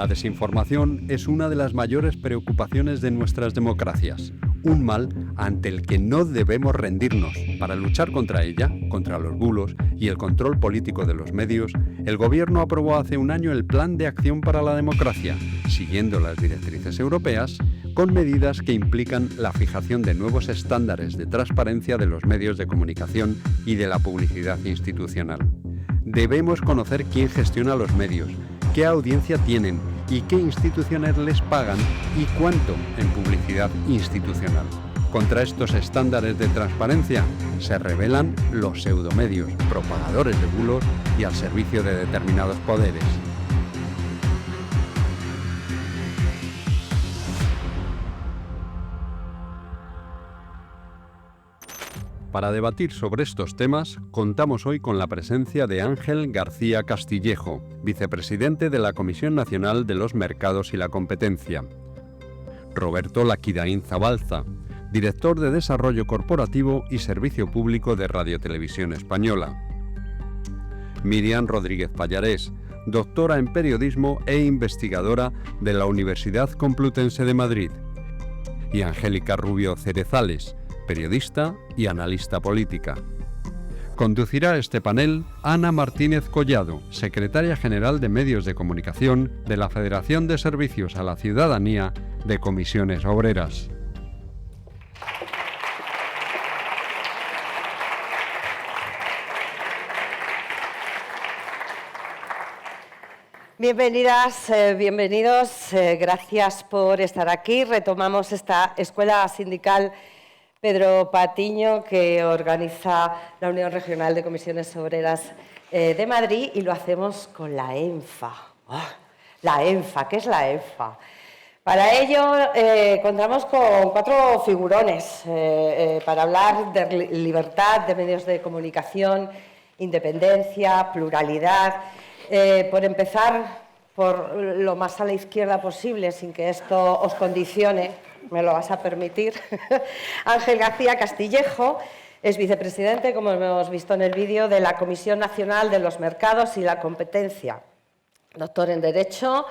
La desinformación es una de las mayores preocupaciones de nuestras democracias, un mal ante el que no debemos rendirnos. Para luchar contra ella, contra los bulos y el control político de los medios, el Gobierno aprobó hace un año el Plan de Acción para la Democracia, siguiendo las directrices europeas, con medidas que implican la fijación de nuevos estándares de transparencia de los medios de comunicación y de la publicidad institucional. Debemos conocer quién gestiona los medios, qué audiencia tienen y qué instituciones les pagan y cuánto en publicidad institucional. Contra estos estándares de transparencia se rebelan los pseudomedios, propagadores de bulos y al servicio de determinados poderes. Para debatir sobre estos temas, contamos hoy con la presencia de Ángel García Castillejo, vicepresidente de la Comisión Nacional de los Mercados y la Competencia; Roberto Laquidaín Zabalza, director de Desarrollo Corporativo y Servicio Público de Radiotelevisión Española; Miriam Rodríguez Pallarés, doctora en Periodismo e investigadora de la Universidad Complutense de Madrid; y Angélica Rubio Cerezales, periodista y analista política. Conducirá este panel Ana Martínez Collado, secretaria general de Medios de Comunicación de la Federación de Servicios a la Ciudadanía de Comisiones Obreras. Bienvenidas, bienvenidos, gracias por estar aquí. Retomamos esta escuela sindical Pedro Patiño que organiza la Unión Regional de Comisiones Obreras de Madrid, y lo hacemos con la ENFA. La ENFA, ¿qué es la ENFA? Para ello contamos con 4 figurones para hablar de libertad de medios de comunicación, independencia, pluralidad. Por empezar por lo más a la izquierda posible, sin que esto os condicione, me lo vas a permitir. Ángel García Castillejo es vicepresidente, como hemos visto en el vídeo, de la Comisión Nacional de los Mercados y la Competencia, doctor en Derecho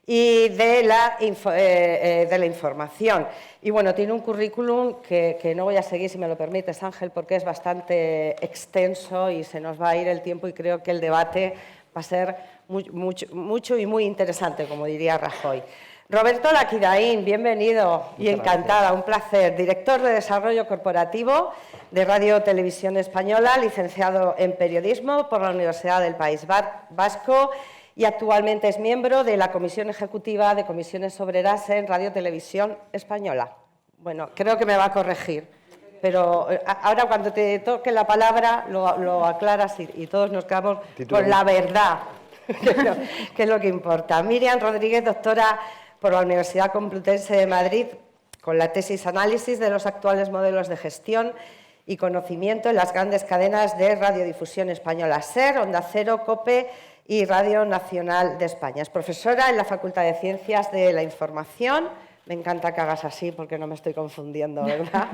y de la Información. Y bueno, tiene un currículum que no voy a seguir, si me lo permites, Ángel, porque es bastante extenso y se nos va a ir el tiempo, y creo que el debate va a ser mucho y muy interesante, como diría Rajoy. Roberto Laquidaín, bienvenido y encantada, un placer. Director de Desarrollo Corporativo de Radio Televisión Española, licenciado en Periodismo por la Universidad del País Vasco y actualmente es miembro de la Comisión Ejecutiva de Comisiones Obreras en Radio Televisión Española. Bueno, creo que me va a corregir, pero ahora cuando te toque la palabra lo aclaras y todos nos quedamos con la verdad, que es lo que importa. Miriam Rodríguez, doctora por la Universidad Complutense de Madrid, con la tesis Análisis de los actuales modelos de gestión y conocimiento en las grandes cadenas de radiodifusión española, SER, Onda Cero, COPE y Radio Nacional de España. Es profesora en la Facultad de Ciencias de la Información. Me encanta que hagas así porque no me estoy confundiendo, ¿verdad?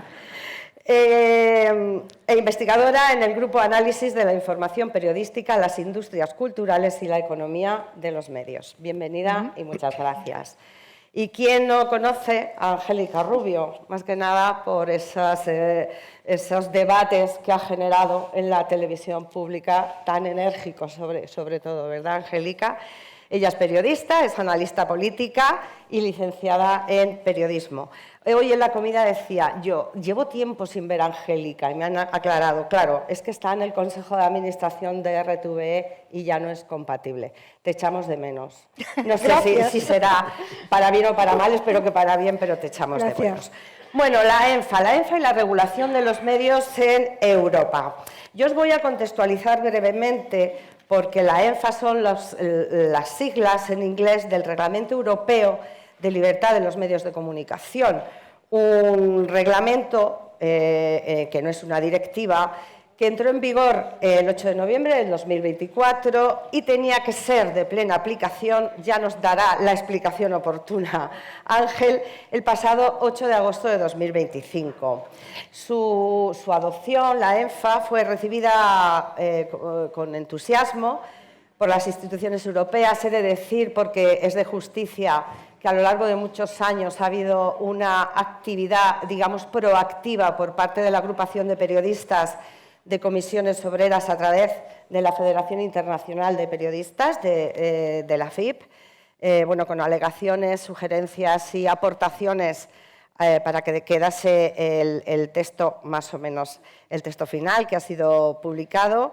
E investigadora en el Grupo Análisis de la Información Periodística, las Industrias Culturales y la Economía de los Medios. Bienvenida y muchas gracias. ¿Y quién no conoce a Angélica Rubio? Más que nada por esos debates que ha generado en la televisión pública tan enérgicos sobre todo, ¿verdad, Angélica? Ella es periodista, es analista política y licenciada en periodismo. Hoy en la comida decía, yo llevo tiempo sin ver a Angélica, y me han aclarado, claro, es que está en el Consejo de Administración de RTVE y ya no es compatible. Te echamos de menos. No sé si será para bien o para mal, espero que para bien, pero te echamos de menos. Bueno, la ENFA y la regulación de los medios en Europa. Yo os voy a contextualizar brevemente, porque la ENFA son las siglas en inglés del Reglamento Europeo de Libertad de los Medios de Comunicación, un reglamento que no es una directiva, que entró en vigor el 8 de noviembre del 2024 y tenía que ser de plena aplicación, ya nos dará la explicación oportuna Ángel, el pasado 8 de agosto de 2025. Su adopción, la ENFA, fue recibida con entusiasmo por las instituciones europeas. He de decir, porque es de justicia, que a lo largo de muchos años ha habido una actividad, digamos, proactiva por parte de la agrupación de periodistas de comisiones obreras a través de la Federación Internacional de Periodistas, de la FIP, bueno, con alegaciones, sugerencias y aportaciones para que quedase el texto, más o menos el texto final que ha sido publicado.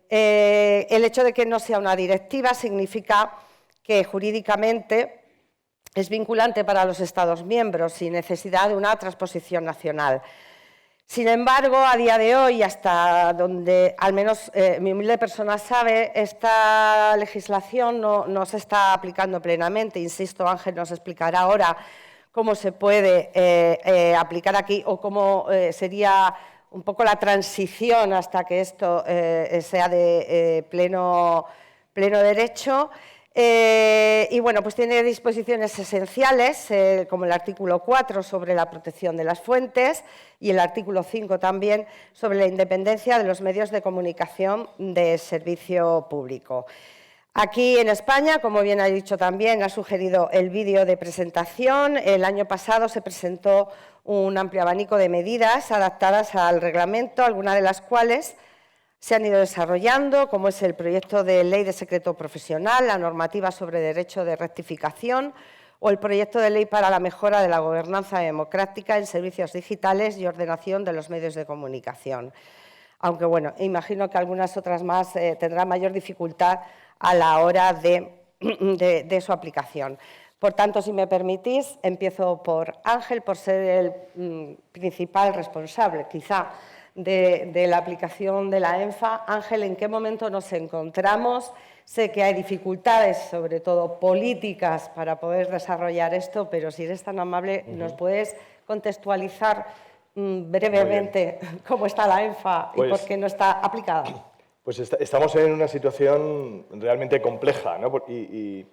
El hecho de que no sea una directiva significa que jurídicamente es vinculante para los Estados miembros sin necesidad de una transposición nacional. Sin embargo, a día de hoy, hasta donde al menos mi humilde persona sabe, esta legislación no se está aplicando plenamente. Insisto, Ángel nos explicará ahora cómo se puede aplicar aquí o cómo sería un poco la transición hasta que esto sea de pleno derecho. Y bueno, pues tiene disposiciones esenciales, como el artículo 4 sobre la protección de las fuentes y el artículo 5 también sobre la independencia de los medios de comunicación de servicio público. Aquí en España, como bien ha dicho también, ha sugerido el vídeo de presentación. El año pasado se presentó un amplio abanico de medidas adaptadas al reglamento, algunas de las cuales se han ido desarrollando, como es el proyecto de ley de secreto profesional, la normativa sobre derecho de rectificación o el proyecto de ley para la mejora de la gobernanza democrática en servicios digitales y ordenación de los medios de comunicación. Aunque, bueno, imagino que algunas otras más tendrán mayor dificultad a la hora de su aplicación. Por tanto, si me permitís, empiezo por Ángel, por ser el principal responsable, quizá, de la aplicación de la ENFA. Ángel, ¿en qué momento nos encontramos? Sé que hay dificultades, sobre todo políticas, para poder desarrollar esto, pero si eres tan amable, ¿nos puedes contextualizar brevemente cómo está la ENFA y por qué no está aplicada? Pues estamos en una situación realmente compleja, ¿no? y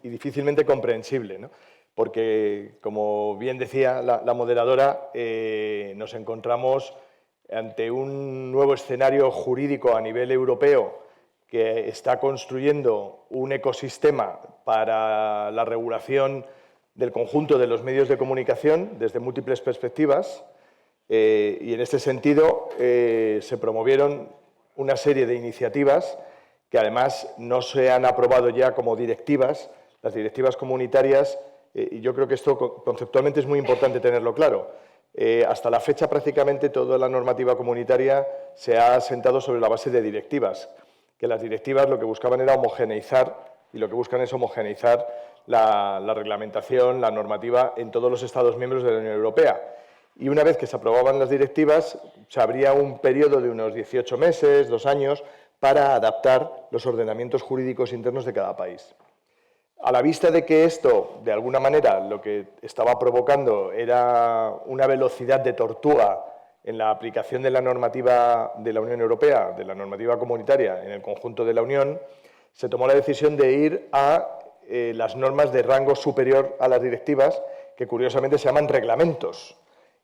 difícilmente comprensible, ¿no? Porque, como bien decía la moderadora, nos encontramos ante un nuevo escenario jurídico a nivel europeo que está construyendo un ecosistema para la regulación del conjunto de los medios de comunicación desde múltiples perspectivas, y en este sentido se promovieron una serie de iniciativas que además no se han aprobado ya como directivas, las directivas comunitarias, y yo creo que esto conceptualmente es muy importante tenerlo claro. Hasta la fecha prácticamente toda la normativa comunitaria se ha asentado sobre la base de directivas, que las directivas lo que buscaban era homogeneizar, y lo que buscan es homogeneizar la reglamentación, la normativa en todos los Estados miembros de la Unión Europea. Y una vez que se aprobaban las directivas, se abría un periodo de unos 18 meses, 2 años, para adaptar los ordenamientos jurídicos internos de cada país. A la vista de que esto, de alguna manera, lo que estaba provocando era una velocidad de tortuga en la aplicación de la normativa de la Unión Europea, de la normativa comunitaria en el conjunto de la Unión, se tomó la decisión de ir a las normas de rango superior a las directivas, que curiosamente se llaman reglamentos.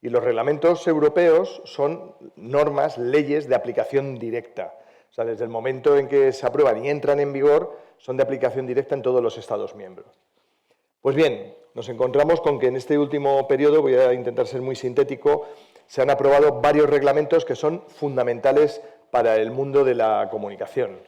Y los reglamentos europeos son normas, leyes de aplicación directa. O sea, desde el momento en que se aprueban y entran en vigor, son de aplicación directa en todos los Estados miembros. Pues bien, nos encontramos con que en este último periodo, voy a intentar ser muy sintético, se han aprobado varios reglamentos que son fundamentales para el mundo de la comunicación.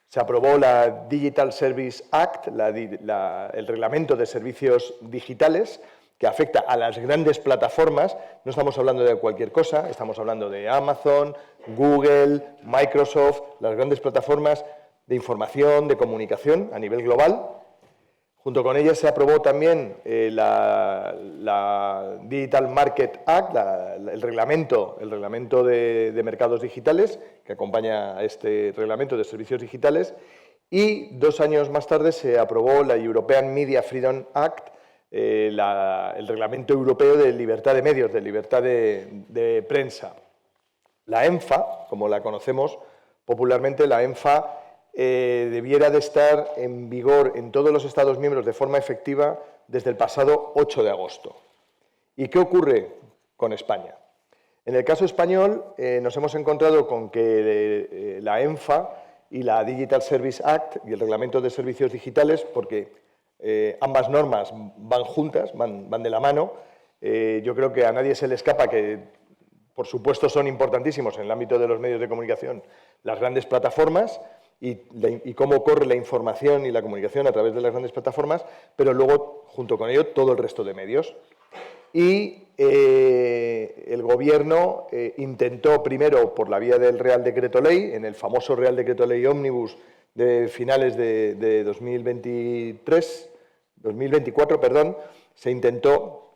Se aprobó la Digital Service Act, el reglamento de servicios digitales, que afecta a las grandes plataformas. No estamos hablando de cualquier cosa, estamos hablando de Amazon, Google, Microsoft, las grandes plataformas de información, de comunicación a nivel global. Junto con ellas se aprobó también la Digital Market Act, el reglamento de mercados digitales, que acompaña a este reglamento de servicios digitales, y 2 años más tarde se aprobó la European Media Freedom Act, el reglamento europeo de libertad de medios, de libertad de prensa. La ENFA, como la conocemos popularmente, la ENFA debiera de estar en vigor en todos los Estados miembros de forma efectiva desde el pasado 8 de agosto. ¿Y qué ocurre con España? En el caso español nos hemos encontrado con que la ENFA y la Digital Service Act y el Reglamento de Servicios Digitales, porque ambas normas van juntas, van de la mano. Yo creo que a nadie se le escapa que, por supuesto, son importantísimos en el ámbito de los medios de comunicación las grandes plataformas y cómo corre la información y la comunicación a través de las grandes plataformas, pero luego, junto con ello, todo el resto de medios. Y el Gobierno intentó primero, por la vía del Real Decreto Ley, en el famoso Real Decreto Ley Ómnibus de finales de 2024, perdón, se intentó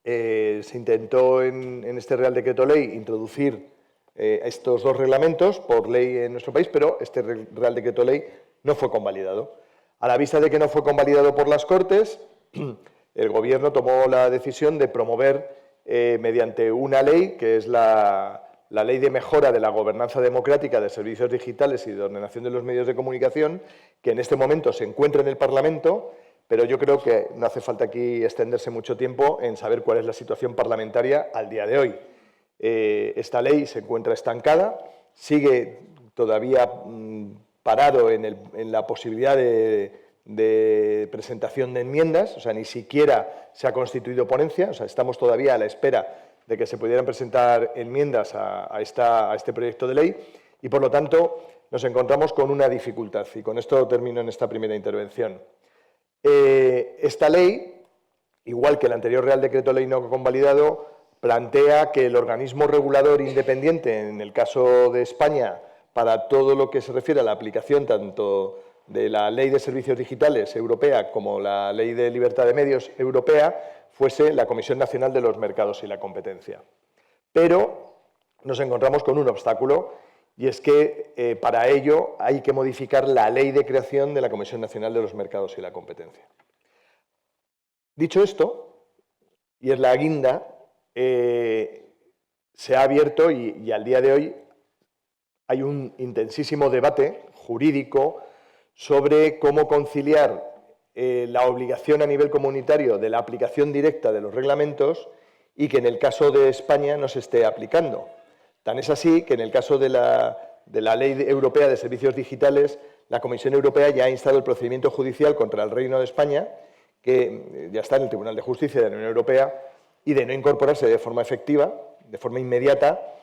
en este Real Decreto Ley introducir estos dos reglamentos por ley en nuestro país, pero este Real Decreto Ley no fue convalidado. A la vista de que no fue convalidado por las Cortes, el Gobierno tomó la decisión de promover mediante una ley, que es la Ley de Mejora de la Gobernanza Democrática de Servicios Digitales y de Ordenación de los Medios de Comunicación, que en este momento se encuentra en el Parlamento, pero yo creo que no hace falta aquí extenderse mucho tiempo en saber cuál es la situación parlamentaria al día de hoy. Esta ley se encuentra estancada, sigue todavía parado en la posibilidad de presentación de enmiendas, o sea, ni siquiera se ha constituido ponencia, o sea, estamos todavía a la espera de que se pudieran presentar enmiendas a este proyecto de ley y, por lo tanto, nos encontramos con una dificultad. Y con esto termino en esta primera intervención. Esta ley, igual que el anterior Real Decreto Ley no convalidado, plantea que el organismo regulador independiente, en el caso de España, para todo lo que se refiere a la aplicación tanto de la Ley de Servicios Digitales europea como la Ley de Libertad de Medios europea, fuese la Comisión Nacional de los Mercados y la Competencia. Pero nos encontramos con un obstáculo, y es que para ello hay que modificar la Ley de creación de la Comisión Nacional de los Mercados y la Competencia. Dicho esto, y es la guinda, se ha abierto y al día de hoy hay un intensísimo debate jurídico sobre cómo conciliar la obligación a nivel comunitario de la aplicación directa de los reglamentos y que en el caso de España no se esté aplicando. Tan es así que en el caso de la Ley Europea de Servicios Digitales, la Comisión Europea ya ha instado el procedimiento judicial contra el Reino de España, que ya está en el Tribunal de Justicia de la Unión Europea, y de no incorporarse de forma efectiva, de forma inmediata,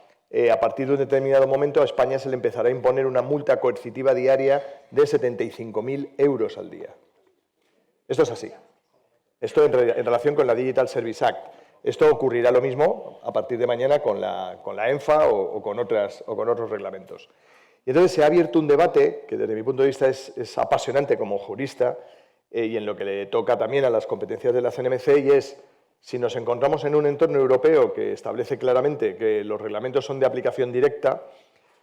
a partir de un determinado momento a España se le empezará a imponer una multa coercitiva diaria de 75.000 euros al día. Esto es así. Esto en relación con la Digital Service Act. Esto ocurrirá lo mismo a partir de mañana con la ENFA o con otros reglamentos. Y entonces se ha abierto un debate que desde mi punto de vista es apasionante como jurista y en lo que le toca también a las competencias de la CNMC, y es: si nos encontramos en un entorno europeo que establece claramente que los reglamentos son de aplicación directa,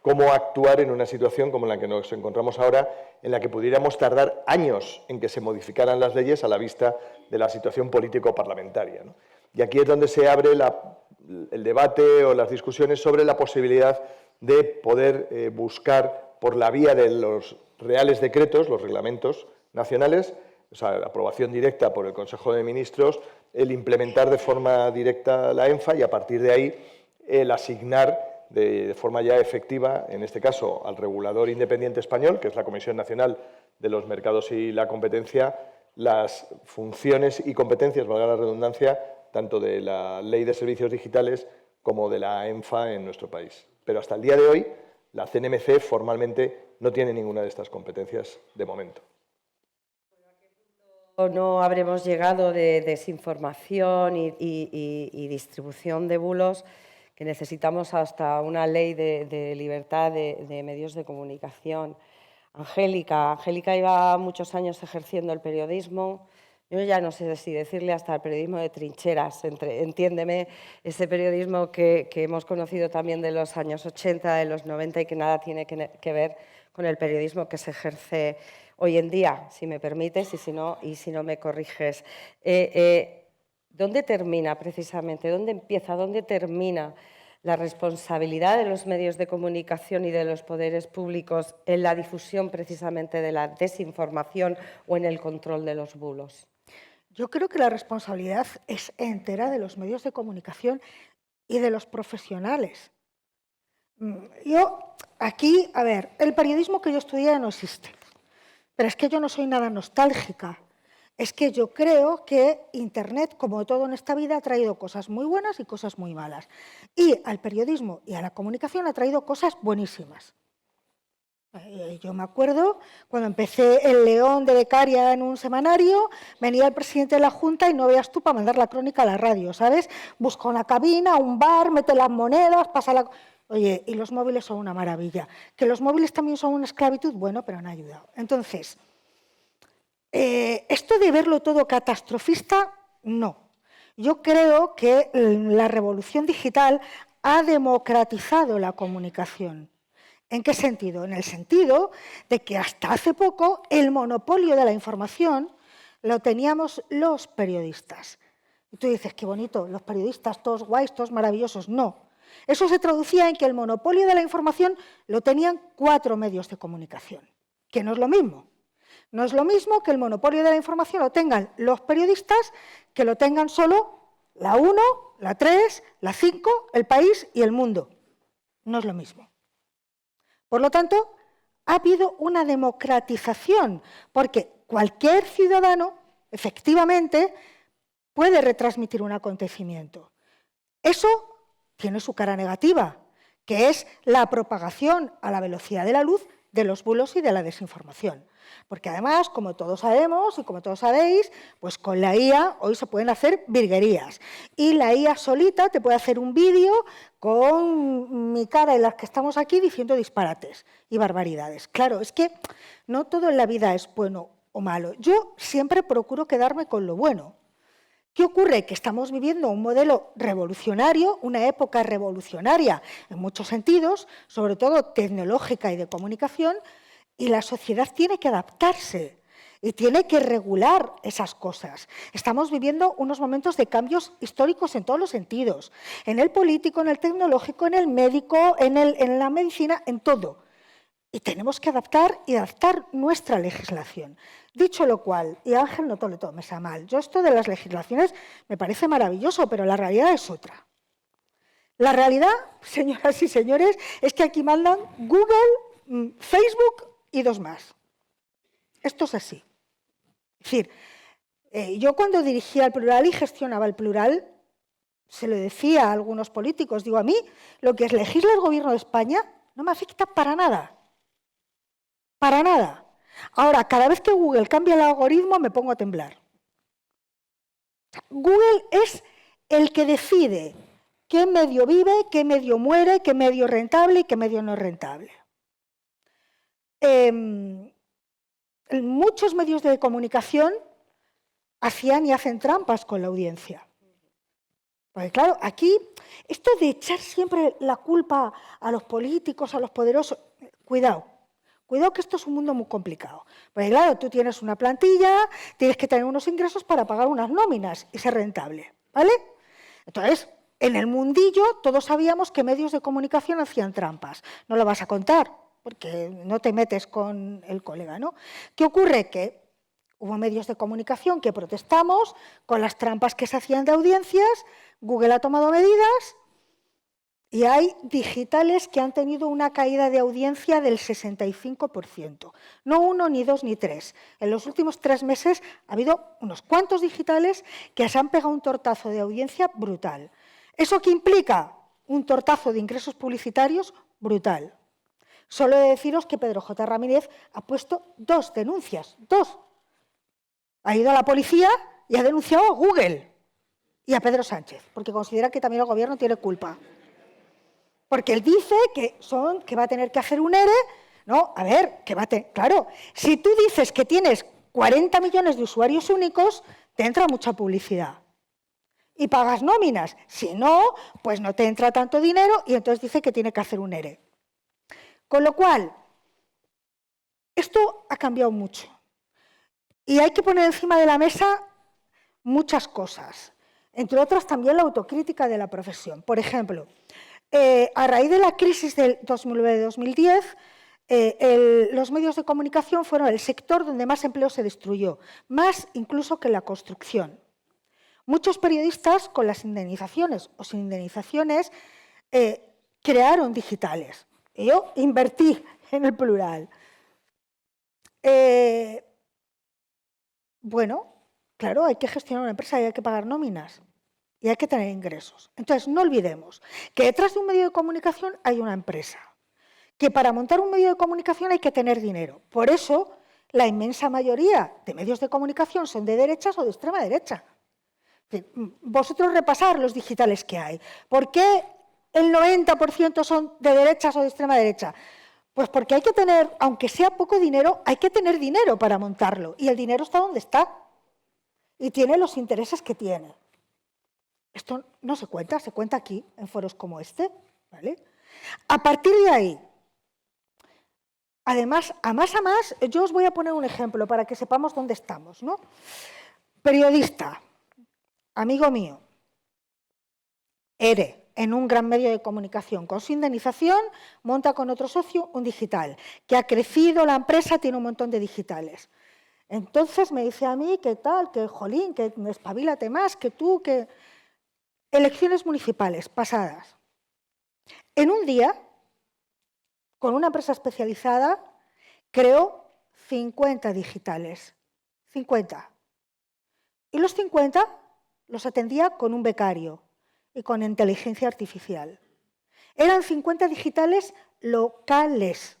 ¿cómo actuar en una situación como la que nos encontramos ahora, en la que pudiéramos tardar años en que se modificaran las leyes a la vista de la situación político-parlamentaria, ¿no? Y aquí es donde se abre el debate o las discusiones sobre la posibilidad de poder buscar por la vía de los reales decretos, los reglamentos nacionales, o sea, la aprobación directa por el Consejo de Ministros, el implementar de forma directa la ENFA y a partir de ahí el asignar de forma ya efectiva, en este caso al regulador independiente español, que es la Comisión Nacional de los Mercados y la Competencia, las funciones y competencias, valga la redundancia, tanto de la Ley de Servicios Digitales como de la ENFA en nuestro país. Pero hasta el día de hoy, la CNMC formalmente no tiene ninguna de estas competencias de momento. No habremos llegado de desinformación y distribución de bulos, que necesitamos hasta una ley de libertad de medios de comunicación. Angélica lleva muchos años ejerciendo el periodismo. Yo ya no sé si decirle hasta el periodismo de trincheras, entiéndeme, ese periodismo que hemos conocido también de los años 80, de los 90 y que nada tiene que ver con el periodismo que se ejerce hoy en día, si me permites, y si no me corriges. ¿Dónde termina precisamente? ¿Dónde empieza? ¿Dónde termina la responsabilidad de los medios de comunicación y de los poderes públicos en la difusión precisamente de la desinformación o en el control de los bulos? Yo creo que la responsabilidad es entera de los medios de comunicación y de los profesionales. Yo aquí, a ver, el periodismo que yo estudié no existe, pero es que yo no soy nada nostálgica. Es que yo creo que Internet, como todo en esta vida, ha traído cosas muy buenas y cosas muy malas. Y al periodismo y a la comunicación ha traído cosas buenísimas. Yo me acuerdo cuando empecé El León de becaria en un semanario, venía el presidente de la Junta y no veas tú para mandar la crónica a la radio, ¿sabes? Busca una cabina, un bar, mete las monedas, pasa la... Oye, y los móviles son una maravilla. ¿Que los móviles también son una esclavitud? Bueno, pero han ayudado. Entonces, esto de verlo todo catastrofista, no. Yo creo que la revolución digital ha democratizado la comunicación. ¿En qué sentido? En el sentido de que hasta hace poco el monopolio de la información lo teníamos los periodistas. Y tú dices, qué bonito, los periodistas, todos guays, todos maravillosos. No. Eso se traducía en que el monopolio de la información lo tenían 4 medios de comunicación, que no es lo mismo. No es lo mismo que el monopolio de la información lo tengan los periodistas, que lo tengan solo la 1, la 3, la 5, El País y El Mundo. No es lo mismo. Por lo tanto, ha habido una democratización, porque cualquier ciudadano, efectivamente, puede retransmitir un acontecimiento. Eso tiene su cara negativa, que es la propagación a la velocidad de la luz de los bulos y de la desinformación. Porque además, como todos sabemos y como todos sabéis, pues con la IA hoy se pueden hacer virguerías. Y la IA solita te puede hacer un vídeo con mi cara y las que estamos aquí diciendo disparates y barbaridades. Claro, es que no todo en la vida es bueno o malo. Yo siempre procuro quedarme con lo bueno. ¿Qué ocurre? Que estamos viviendo un modelo revolucionario, una época revolucionaria en muchos sentidos, sobre todo tecnológica y de comunicación, y la sociedad tiene que adaptarse y tiene que regular esas cosas. Estamos viviendo unos momentos de cambios históricos en todos los sentidos, en el político, en el tecnológico, en el médico, en la medicina, en todo. Y tenemos que adaptar nuestra legislación. Dicho lo cual, y Ángel no lo tomes a mal, yo esto de las legislaciones me parece maravilloso, pero la realidad es otra. La realidad, señoras y señores, es que aquí mandan Google, Facebook y 2 más. Esto es así. Es decir, yo cuando dirigía el Plural y gestionaba el Plural, se lo decía a algunos políticos, digo, a mí lo que legisla el Gobierno de España no me afecta para nada. Para nada. Ahora, cada vez que Google cambia el algoritmo, me pongo a temblar. Google es el que decide qué medio vive, qué medio muere, qué medio es rentable y qué medio no es rentable. Muchos medios de comunicación hacían y hacen trampas con la audiencia. Porque claro, aquí, esto de echar siempre la culpa a los políticos, a los poderosos, cuidado. Cuidado que esto es un mundo muy complicado. Porque claro, tú tienes una plantilla, tienes que tener unos ingresos para pagar unas nóminas y ser rentable, ¿vale? Entonces, en el mundillo todos sabíamos que medios de comunicación hacían trampas. No lo vas a contar, porque no te metes con el colega, ¿no? ¿Qué ocurre? Que hubo medios de comunicación que protestamos con las trampas que se hacían de audiencias, Google ha tomado medidas. Y hay digitales que han tenido una caída de audiencia del 65%. No 1, ni 2, ni 3. En los últimos 3 meses ha habido unos cuantos digitales que se han pegado un tortazo de audiencia brutal. ¿Eso qué implica? Un tortazo de ingresos publicitarios brutal. Solo he de deciros que Pedro J. Ramírez ha puesto 2 denuncias. 2. Ha ido a la policía y ha denunciado a Google y a Pedro Sánchez, porque considera que también el gobierno tiene culpa. Porque él dice que va a tener que hacer un ERE, no, a ver, claro, si tú dices que tienes 40 millones de usuarios únicos, te entra mucha publicidad y pagas nóminas. Si no, pues no te entra tanto dinero y entonces dice que tiene que hacer un ERE. Con lo cual, esto ha cambiado mucho y hay que poner encima de la mesa muchas cosas, entre otras también la autocrítica de la profesión. Por ejemplo, a raíz de la crisis del 2009-2010, los medios de comunicación fueron el sector donde más empleo se destruyó, más incluso que la construcción. Muchos periodistas, con las indemnizaciones o sin indemnizaciones, crearon digitales. Y yo invertí en el plural. Bueno, claro, hay que gestionar una empresa y hay que pagar nóminas y hay que tener ingresos. Entonces, no olvidemos que detrás de un medio de comunicación hay una empresa, que para montar un medio de comunicación hay que tener dinero. Por eso, la inmensa mayoría de medios de comunicación son de derechas o de extrema derecha. Vosotros repasar los digitales que hay. ¿Por qué el 90% son de derechas o de extrema derecha? Pues porque hay que tener, aunque sea poco dinero, hay que tener dinero para montarlo. Y el dinero está donde está. Y tiene los intereses que tiene. Esto no se cuenta aquí, en foros como este, ¿vale? A partir de ahí, además, a más, yo os voy a poner un ejemplo para que sepamos dónde estamos, ¿no? Periodista, amigo mío, ERE, en un gran medio de comunicación, con su indemnización, monta con otro socio un digital, que ha crecido la empresa, tiene un montón de digitales. Entonces me dice a mí que tal, que jolín, que espabilate más, que tú, que... Elecciones municipales pasadas. En un día, con una empresa especializada, creó 50 digitales. 50. Y los 50 los atendía con un becario y con inteligencia artificial. Eran 50 digitales locales,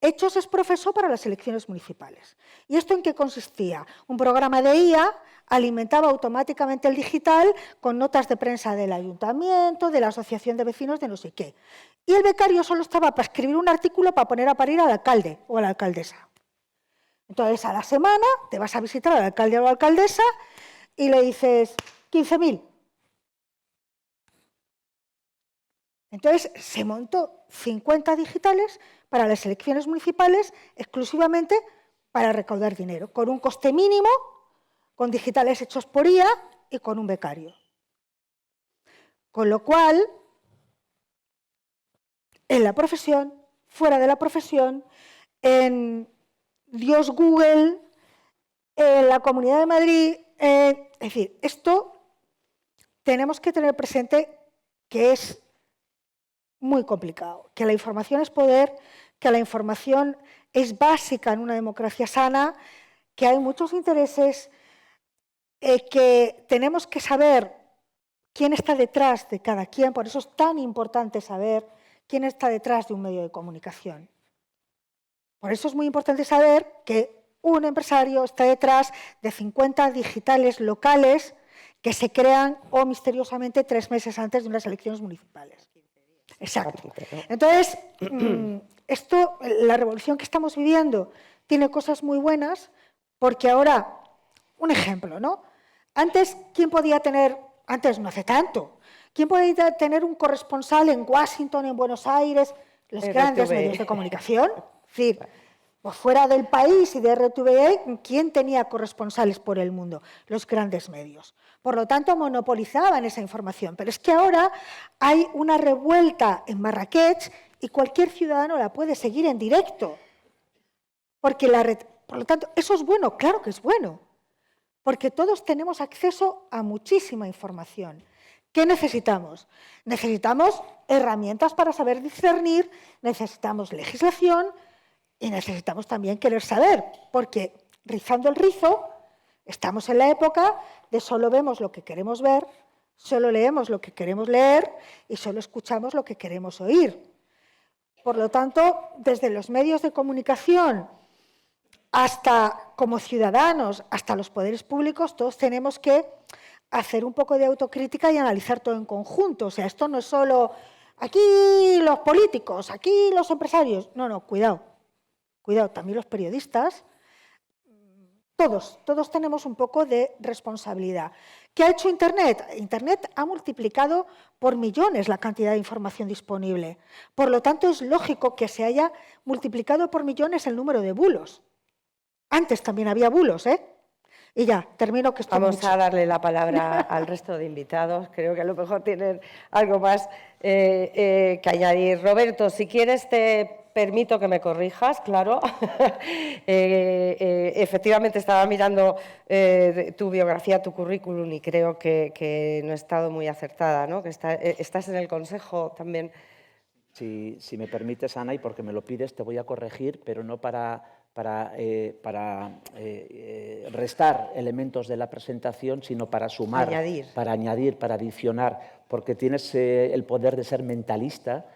hechos ex profeso para las elecciones municipales. ¿Y esto en qué consistía? Un programa de IA alimentaba automáticamente el digital con notas de prensa del ayuntamiento, de la asociación de vecinos, de no sé qué. Y el becario solo estaba para escribir un artículo para poner a parir al alcalde o a la alcaldesa. Entonces, a la semana te vas a visitar al alcalde o a la alcaldesa y le dices 15.000. Entonces, se montó 50 digitales para las elecciones municipales exclusivamente para recaudar dinero, con un coste mínimo, con digitales hechos por IA y con un becario. Con lo cual, en la profesión, fuera de la profesión, en Dios Google, en la Comunidad de Madrid, es decir, esto tenemos que tener presente que es muy complicado, que la información es poder, que la información es básica en una democracia sana, que hay muchos intereses, que tenemos que saber quién está detrás de cada quien, por eso es tan importante saber quién está detrás de un medio de comunicación. Por eso es muy importante saber que un empresario está detrás de 50 digitales locales que se crean o misteriosamente 3 meses antes de unas elecciones municipales. Exacto. Entonces, la revolución que estamos viviendo tiene cosas muy buenas, porque ahora, un ejemplo, ¿no? Antes, ¿quién podía tener, antes no hace tanto, quién podía tener un corresponsal en Washington, en Buenos Aires, los grandes medios de comunicación? Es decir, pues fuera del país y de RTVE, ¿quién tenía corresponsales por el mundo? Los grandes medios. Por lo tanto, monopolizaban esa información. Pero es que ahora hay una revuelta en Marrakech y cualquier ciudadano la puede seguir en directo. Porque por lo tanto, ¿eso es bueno? Claro que es bueno. Porque todos tenemos acceso a muchísima información. ¿Qué necesitamos? Necesitamos herramientas para saber discernir, necesitamos legislación y necesitamos también querer saber, porque rizando el rizo, estamos en la época de solo vemos lo que queremos ver, solo leemos lo que queremos leer y solo escuchamos lo que queremos oír. Por lo tanto, desde los medios de comunicación hasta como ciudadanos, hasta los poderes públicos, todos tenemos que hacer un poco de autocrítica y analizar todo en conjunto. O sea, esto no es solo aquí los políticos, aquí los empresarios. No, no, cuidado. Cuidado, también los periodistas. Todos tenemos un poco de responsabilidad. ¿Qué ha hecho Internet? Internet ha multiplicado por millones la cantidad de información disponible. Por lo tanto, es lógico que se haya multiplicado por millones el número de bulos. Antes también había bulos, ¿eh? Y ya, termino que estoy Vamos a darle la palabra al resto de invitados. Creo que a lo mejor tienen algo más que añadir. Roberto, si quieres te permito que me corrijas, claro. Efectivamente, estaba mirando tu biografía, tu currículum y creo que no he estado muy acertada, ¿no? Que estás en el Consejo también Si me permites, Ana, y porque me lo pides, te voy a corregir, pero no para restar elementos de la presentación, sino para sumar, para añadir, para adicionar, porque tienes el poder de ser mentalista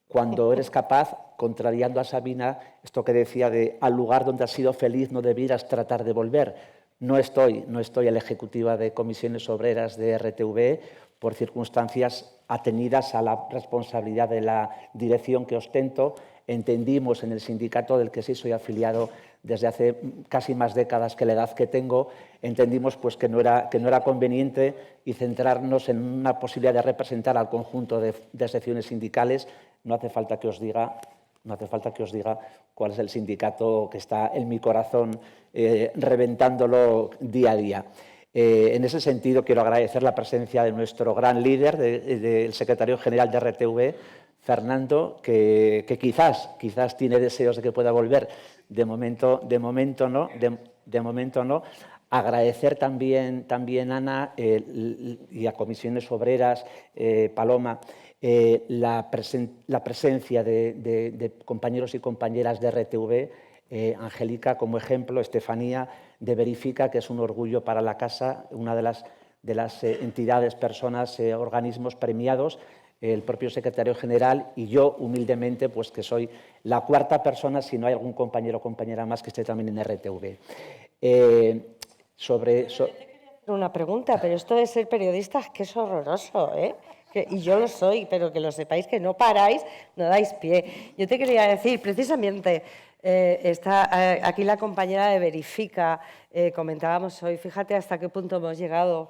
cuando eres capaz, contrariando a Sabina, esto que decía de al lugar donde has sido feliz no debieras tratar de volver. No estoy en la ejecutiva de comisiones obreras de RTV por circunstancias atenidas a la responsabilidad de la dirección que ostento. Entendimos en el sindicato del que sí soy afiliado desde hace casi más décadas que la edad que tengo, entendimos pues, que no era conveniente y centrarnos en una posibilidad de representar al conjunto de secciones sindicales. No hace falta que os diga cuál es el sindicato que está en mi corazón reventándolo día a día. En ese sentido, quiero agradecer la presencia de nuestro gran líder, del secretario general de RTV, Fernando, que quizás tiene deseos de que pueda volver. De momento no. Agradecer también Ana, y a Comisiones Obreras, Paloma, la presencia de compañeros y compañeras de RTV, Angélica como ejemplo, Estefanía de Verifica, que es un orgullo para la casa, una de las entidades, personas, organismos premiados, el propio secretario general y yo, humildemente, pues que soy la cuarta persona, si no hay algún compañero o compañera más que esté también en RTV. Una pregunta, pero esto de ser periodista es que es horroroso, ¿eh? Y yo lo soy, pero que lo sepáis, que no paráis, no dais pie. Yo te quería decir, precisamente, está aquí la compañera de Verifica, comentábamos hoy, fíjate hasta qué punto hemos llegado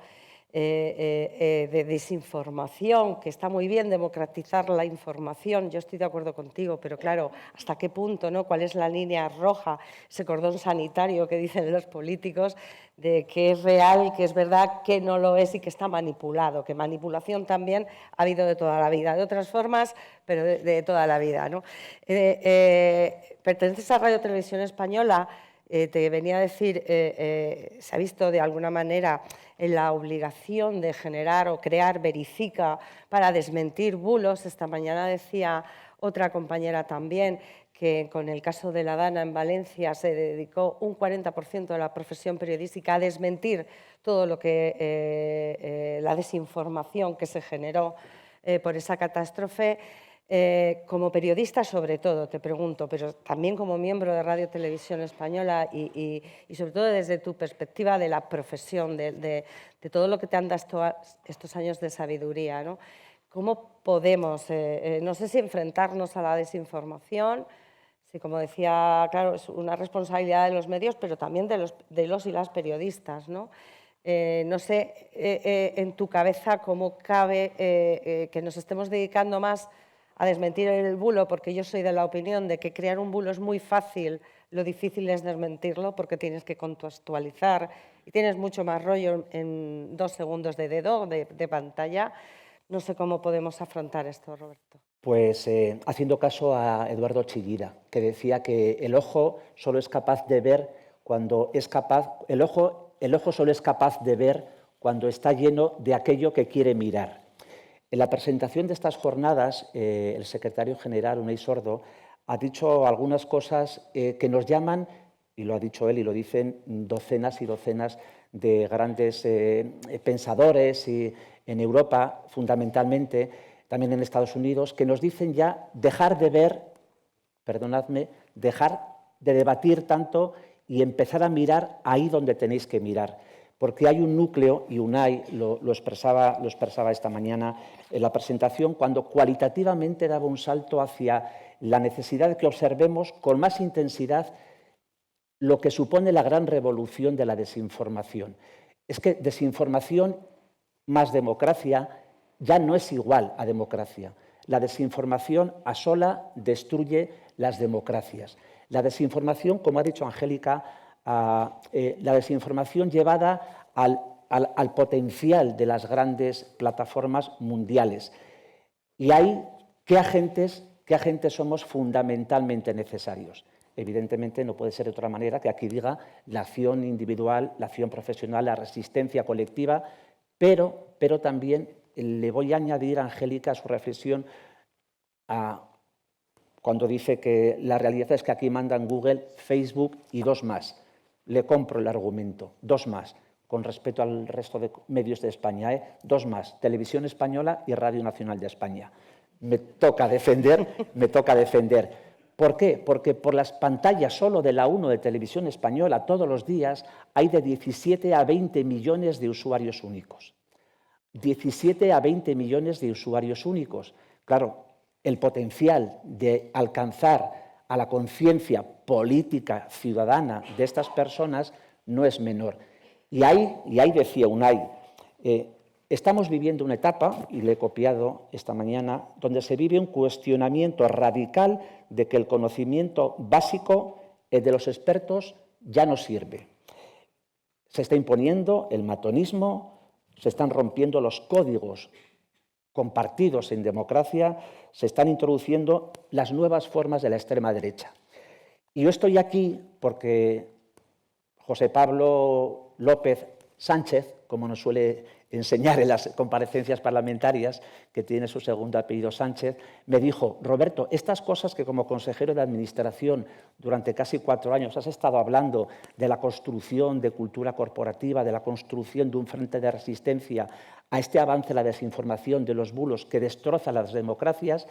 de desinformación, que está muy bien democratizar la información, yo estoy de acuerdo contigo, pero claro, ¿hasta qué punto, no? ¿Cuál es la línea roja, ese cordón sanitario que dicen los políticos, de qué es real, qué es verdad, qué no lo es y que está manipulado? Que manipulación también ha habido de toda la vida, de otras formas, pero de toda la vida, ¿no? Perteneces a Radio Televisión Española, te venía a decir, se ha visto de alguna manera en la obligación de generar o crear Verifica para desmentir bulos. Esta mañana decía otra compañera también que con el caso de la Dana en Valencia se dedicó un 40% de la profesión periodística a desmentir todo lo que la desinformación que se generó por esa catástrofe. Como periodista, sobre todo, te pregunto, pero también como miembro de Radio Televisión Española y sobre todo desde tu perspectiva de la profesión, de todo lo que te han dado estos años de sabiduría, ¿no? ¿Cómo podemos, no sé si enfrentarnos a la desinformación, si, como decía, claro, es una responsabilidad de los medios, pero también de los y las periodistas, ¿no? No sé en tu cabeza cómo cabe que nos estemos dedicando más a desmentir el bulo, porque yo soy de la opinión de que crear un bulo es muy fácil, lo difícil es desmentirlo, porque tienes que contextualizar y tienes mucho más rollo en 2 segundos de dedo, de pantalla. No sé cómo podemos afrontar esto, Roberto. Pues haciendo caso a Eduardo Chillida, que decía que el ojo solo es capaz de ver cuando es capaz, el ojo solo es capaz de ver cuando está lleno de aquello que quiere mirar. En la presentación de estas jornadas, el secretario general, Unai Sordo, ha dicho algunas cosas que nos llaman, y lo ha dicho él y lo dicen docenas y docenas de grandes pensadores y en Europa, fundamentalmente, también en Estados Unidos, que nos dicen ya dejar de ver, perdonadme, dejar de debatir tanto y empezar a mirar ahí donde tenéis que mirar. Porque hay un núcleo, y Unai lo expresaba esta mañana en la presentación, cuando cualitativamente daba un salto hacia la necesidad de que observemos con más intensidad lo que supone la gran revolución de la desinformación. Es que desinformación más democracia ya no es igual a democracia. La desinformación a sola destruye las democracias. La desinformación, como ha dicho Angélica, la desinformación llevada al potencial de las grandes plataformas mundiales. Y ahí, ¿qué agentes somos fundamentalmente necesarios? Evidentemente no puede ser de otra manera que aquí diga la acción individual, la acción profesional, la resistencia colectiva, pero también le voy a añadir, Angélica, a su reflexión, a cuando dice que la realidad es que aquí mandan Google, Facebook y 2 más. Le compro el argumento, 2 más, con respecto al resto de medios de España, 2 más, Televisión Española y Radio Nacional de España. Me toca defender. ¿Por qué? Porque por las pantallas solo de la 1 de Televisión Española todos los días hay de 17 a 20 millones de usuarios únicos. 17 a 20 millones de usuarios únicos. Claro, el potencial de alcanzar a la conciencia política ciudadana de estas personas no es menor. Y ahí decía Unai, estamos viviendo una etapa, y le he copiado esta mañana, donde se vive un cuestionamiento radical de que el conocimiento básico de los expertos ya no sirve. Se está imponiendo el matonismo, se están rompiendo los códigos compartidos en democracia, se están introduciendo las nuevas formas de la extrema derecha. Y yo estoy aquí porque José Pablo López Sánchez, como nos suele enseñar en las comparecencias parlamentarias, que tiene su segundo apellido Sánchez, me dijo, Roberto, estas cosas que como consejero de Administración durante casi 4 años has estado hablando de la construcción de cultura corporativa, de la construcción de un frente de resistencia a este avance de la desinformación, de los bulos que destroza las democracias,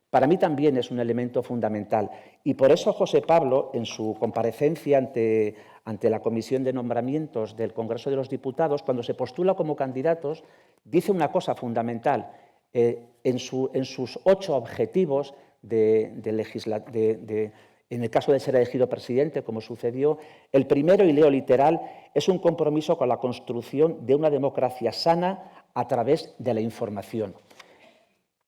para mí también es un elemento fundamental. Y por eso José Pablo, en su comparecencia ante la Comisión de Nombramientos del Congreso de los Diputados, cuando se postula como candidatos, dice una cosa fundamental. En sus 8 objetivos en el caso de ser elegido presidente, como sucedió, el primero, y leo literal, es un compromiso con la construcción de una democracia sana a través de la información.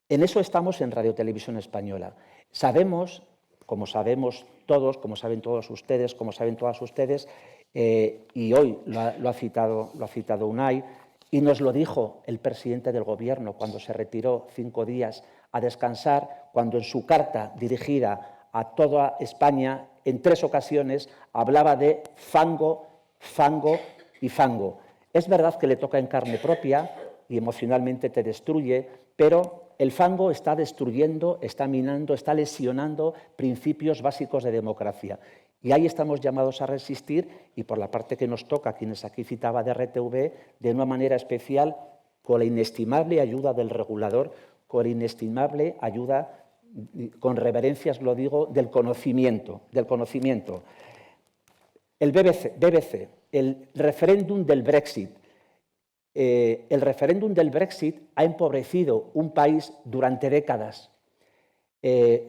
En eso estamos en Radio Televisión Española. Sabemos, como sabemos todos, como saben todos ustedes, como saben todas ustedes, y hoy lo ha citado Unai, y nos lo dijo el presidente del Gobierno cuando se retiró 5 días a descansar, cuando en su carta dirigida a toda España, en 3 ocasiones, hablaba de fango, fango y fango. Es verdad que le toca en carne propia y emocionalmente te destruye, pero el fango está destruyendo, está minando, está lesionando principios básicos de democracia. Y ahí estamos llamados a resistir, y por la parte que nos toca, quienes aquí citaba de RTV, de una manera especial, con la inestimable ayuda del regulador, con la inestimable ayuda, con reverencias lo digo, del conocimiento. El BBC, el referéndum del Brexit. El referéndum del Brexit ha empobrecido un país durante décadas.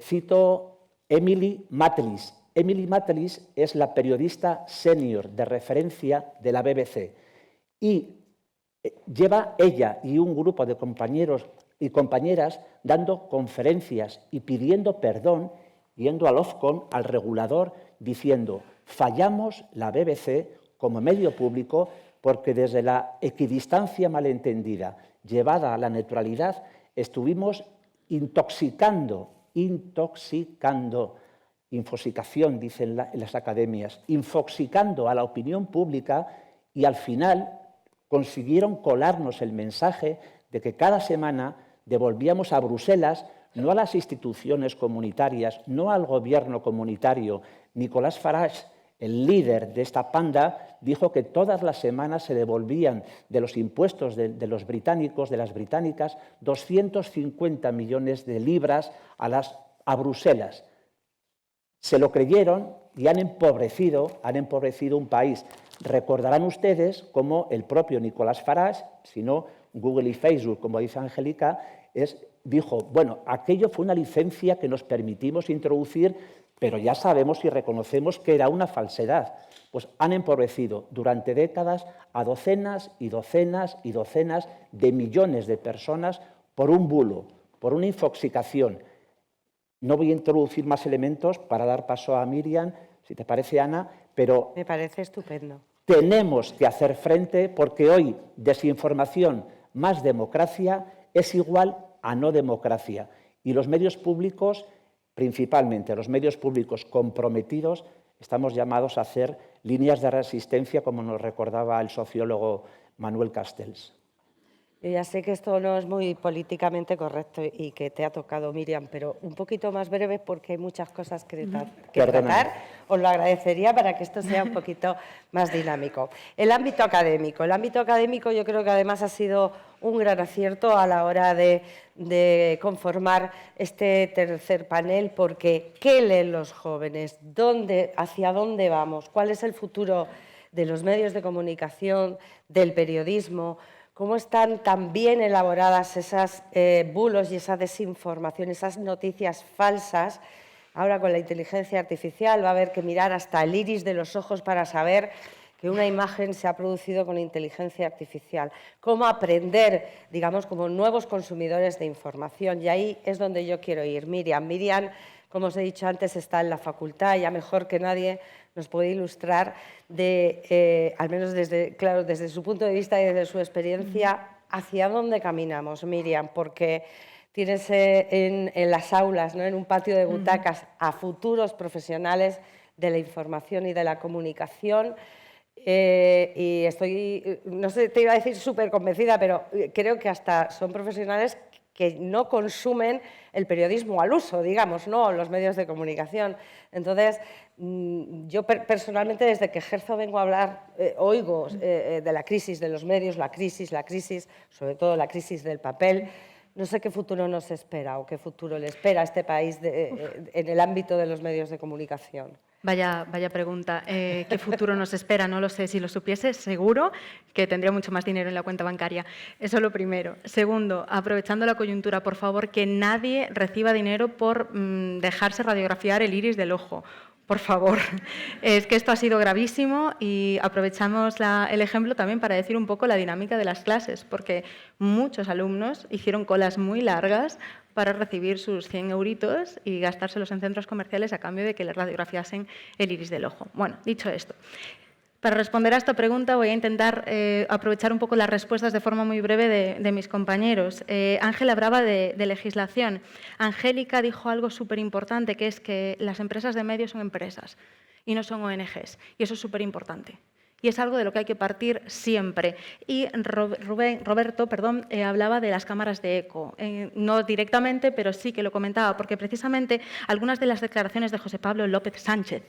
Cito Emily Maitlis. Emily Maitlis es la periodista senior de referencia de la BBC y lleva ella y un grupo de compañeros y compañeras dando conferencias y pidiendo perdón, yendo al Ofcom, al regulador, diciendo fallamos la BBC como medio público porque desde la equidistancia malentendida llevada a la neutralidad estuvimos infosicación, dicen en las academias, infoxicando a la opinión pública y al final consiguieron colarnos el mensaje de que cada semana devolvíamos a Bruselas, no a las instituciones comunitarias, no al gobierno comunitario. Nicolás Farage, el líder de esta panda, dijo que todas las semanas se devolvían de los impuestos de los británicos, de las británicas, 250 millones de libras a Bruselas. Se lo creyeron y han empobrecido un país. Recordarán ustedes cómo el propio Nicolás Farage, si no Google y Facebook, como dice Angélica, dijo, bueno, aquello fue una licencia que nos permitimos introducir, pero ya sabemos y reconocemos que era una falsedad. Pues han empobrecido durante décadas a docenas y docenas y docenas de millones de personas por un bulo, por una infoxicación. No voy a introducir más elementos para dar paso a Miriam, si te parece, Ana, pero... Me parece estupendo. Tenemos que hacer frente porque hoy desinformación más democracia es igual a no democracia. Y los medios públicos, principalmente los medios públicos comprometidos, estamos llamados a hacer líneas de resistencia, como nos recordaba el sociólogo Manuel Castells. Yo ya sé que esto no es muy políticamente correcto y que te ha tocado, Miriam, pero un poquito más breve porque hay muchas cosas que tratar. Os lo agradecería para que esto sea un poquito más dinámico. El ámbito académico. El ámbito académico yo creo que además ha sido un gran acierto a la hora de conformar este tercer panel, porque ¿qué leen los jóvenes? ¿Hacia dónde vamos? ¿Cuál es el futuro de los medios de comunicación, del periodismo? ¿Cómo están tan bien elaboradas esas bulos y esa desinformación, esas noticias falsas? Ahora con la inteligencia artificial va a haber que mirar hasta el iris de los ojos para saber que una imagen se ha producido con inteligencia artificial. ¿Cómo aprender, digamos, como nuevos consumidores de información? Y ahí es donde yo quiero ir. Miriam, como os he dicho antes, está en la facultad, ya mejor que nadie nos puede ilustrar, al menos desde su punto de vista y desde su experiencia, hacia dónde caminamos, Miriam, porque tienes en las aulas, ¿no?, en un patio de butacas, a futuros profesionales de la información y de la comunicación. Y estoy, no sé, te iba a decir súper convencida, pero creo que hasta son profesionales que no consumen el periodismo al uso, digamos, no los medios de comunicación. Entonces, yo personalmente, desde que ejerzo, vengo a hablar, oigo de la crisis de los medios, la crisis, sobre todo la crisis del papel. No sé qué futuro nos espera o qué futuro le espera a este país en el ámbito de los medios de comunicación. Vaya pregunta. ¿Qué futuro nos espera? No lo sé. Si lo supiese, seguro que tendría mucho más dinero en la cuenta bancaria. Eso es lo primero. Segundo, aprovechando la coyuntura, por favor, que nadie reciba dinero por dejarse radiografiar el iris del ojo. Por favor. Es que esto ha sido gravísimo y aprovechamos el ejemplo también para decir un poco la dinámica de las clases, porque muchos alumnos hicieron colas muy largas para recibir sus 100 euritos y gastárselos en centros comerciales a cambio de que les radiografiasen el iris del ojo. Bueno, dicho esto, para responder a esta pregunta voy a intentar aprovechar un poco las respuestas de forma muy breve de mis compañeros. Ángel hablaba de legislación. Angélica dijo algo súper importante, que es que las empresas de medios son empresas y no son ONGs. Y eso es súper importante. Y es algo de lo que hay que partir siempre. Y Roberto hablaba de las cámaras de eco. No directamente, pero sí que lo comentaba, porque precisamente algunas de las declaraciones de José Pablo López Sánchez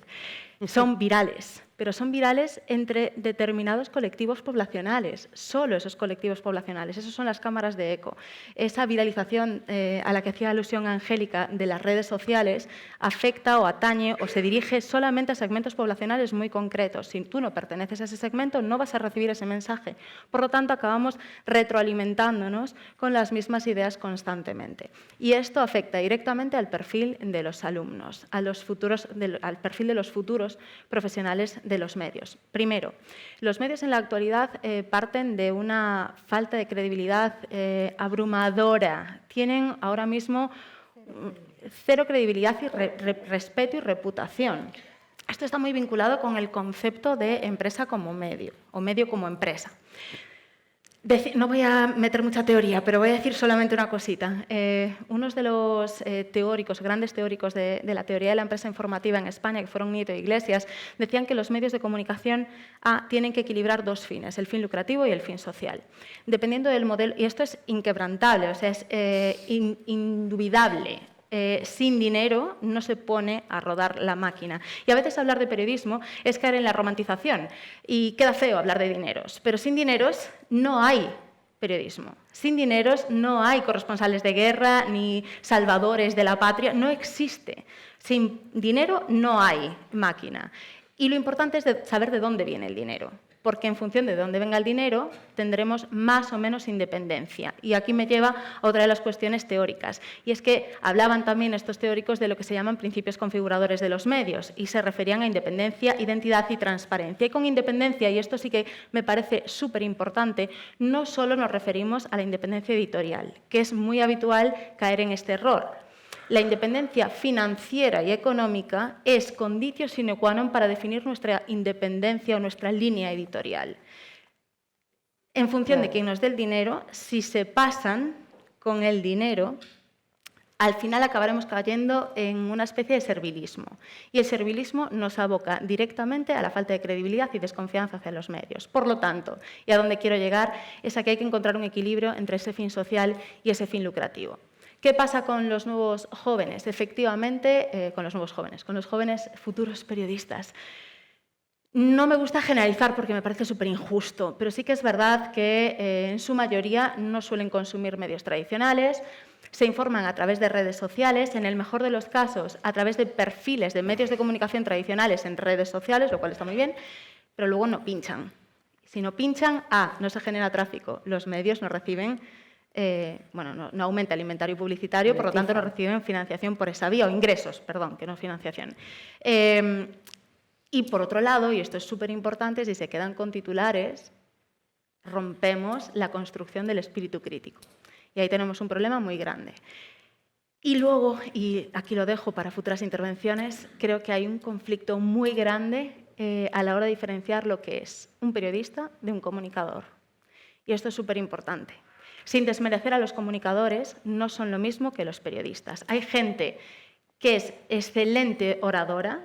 son virales, pero son virales entre determinados colectivos poblacionales, solo esos colectivos poblacionales. Esas son las cámaras de eco. Esa viralización a la que hacía alusión Angélica de las redes sociales afecta o atañe o se dirige solamente a segmentos poblacionales muy concretos. Si tú no perteneces a ese segmento, no vas a recibir ese mensaje. Por lo tanto, acabamos retroalimentándonos con las mismas ideas constantemente. Y esto afecta directamente al perfil de los alumnos, al perfil de los futuros profesionales de los medios. Primero, los medios en la actualidad parten de una falta de credibilidad abrumadora. Tienen ahora mismo cero credibilidad y respeto y reputación. Esto está muy vinculado con el concepto de empresa como medio o medio como empresa. No voy a meter mucha teoría, pero voy a decir solamente una cosita. Unos de los grandes teóricos de la teoría de la empresa informativa en España, que fueron Nieto e Iglesias, decían que los medios de comunicación tienen que equilibrar dos fines, el fin lucrativo y el fin social. Dependiendo del modelo, y esto es inquebrantable, o sea, es indubitable. Sin dinero no se pone a rodar la máquina. Y a veces hablar de periodismo es caer en la romantización. Y queda feo hablar de dineros. Pero sin dineros no hay periodismo. Sin dineros no hay corresponsales de guerra ni salvadores de la patria. No existe. Sin dinero no hay máquina. Y lo importante es saber de dónde viene el dinero. Porque en función de dónde venga el dinero tendremos más o menos independencia. Y aquí me lleva a otra de las cuestiones teóricas. Y es que hablaban también estos teóricos de lo que se llaman principios configuradores de los medios y se referían a independencia, identidad y transparencia. Y con independencia, y esto sí que me parece súper importante, no solo nos referimos a la independencia editorial, que es muy habitual caer en este error. La independencia financiera y económica es conditio sine qua non para definir nuestra independencia o nuestra línea editorial. En función de quién nos dé el dinero, si se pasan con el dinero, al final acabaremos cayendo en una especie de servilismo. Y el servilismo nos aboca directamente a la falta de credibilidad y desconfianza hacia los medios. Por lo tanto, y a donde quiero llegar, es a que hay que encontrar un equilibrio entre ese fin social y ese fin lucrativo. ¿Qué pasa con los nuevos jóvenes? Efectivamente, con los jóvenes futuros periodistas. No me gusta generalizar porque me parece súper injusto, pero sí que es verdad que en su mayoría no suelen consumir medios tradicionales, se informan a través de redes sociales, en el mejor de los casos a través de perfiles de medios de comunicación tradicionales en redes sociales, lo cual está muy bien, pero luego no pinchan. Si no pinchan, no se genera tráfico, los medios no reciben, no aumenta el inventario publicitario, por lo tanto no reciben financiación por esa vía, o ingresos, perdón, que no financiación. Y por otro lado, y esto es súper importante, si se quedan con titulares, rompemos la construcción del espíritu crítico. Y ahí tenemos un problema muy grande. Y luego, y aquí lo dejo para futuras intervenciones, creo que hay un conflicto muy grande a la hora de diferenciar lo que es un periodista de un comunicador. Y esto es súper importante. Sin desmerecer a los comunicadores, no son lo mismo que los periodistas. Hay gente que es excelente oradora,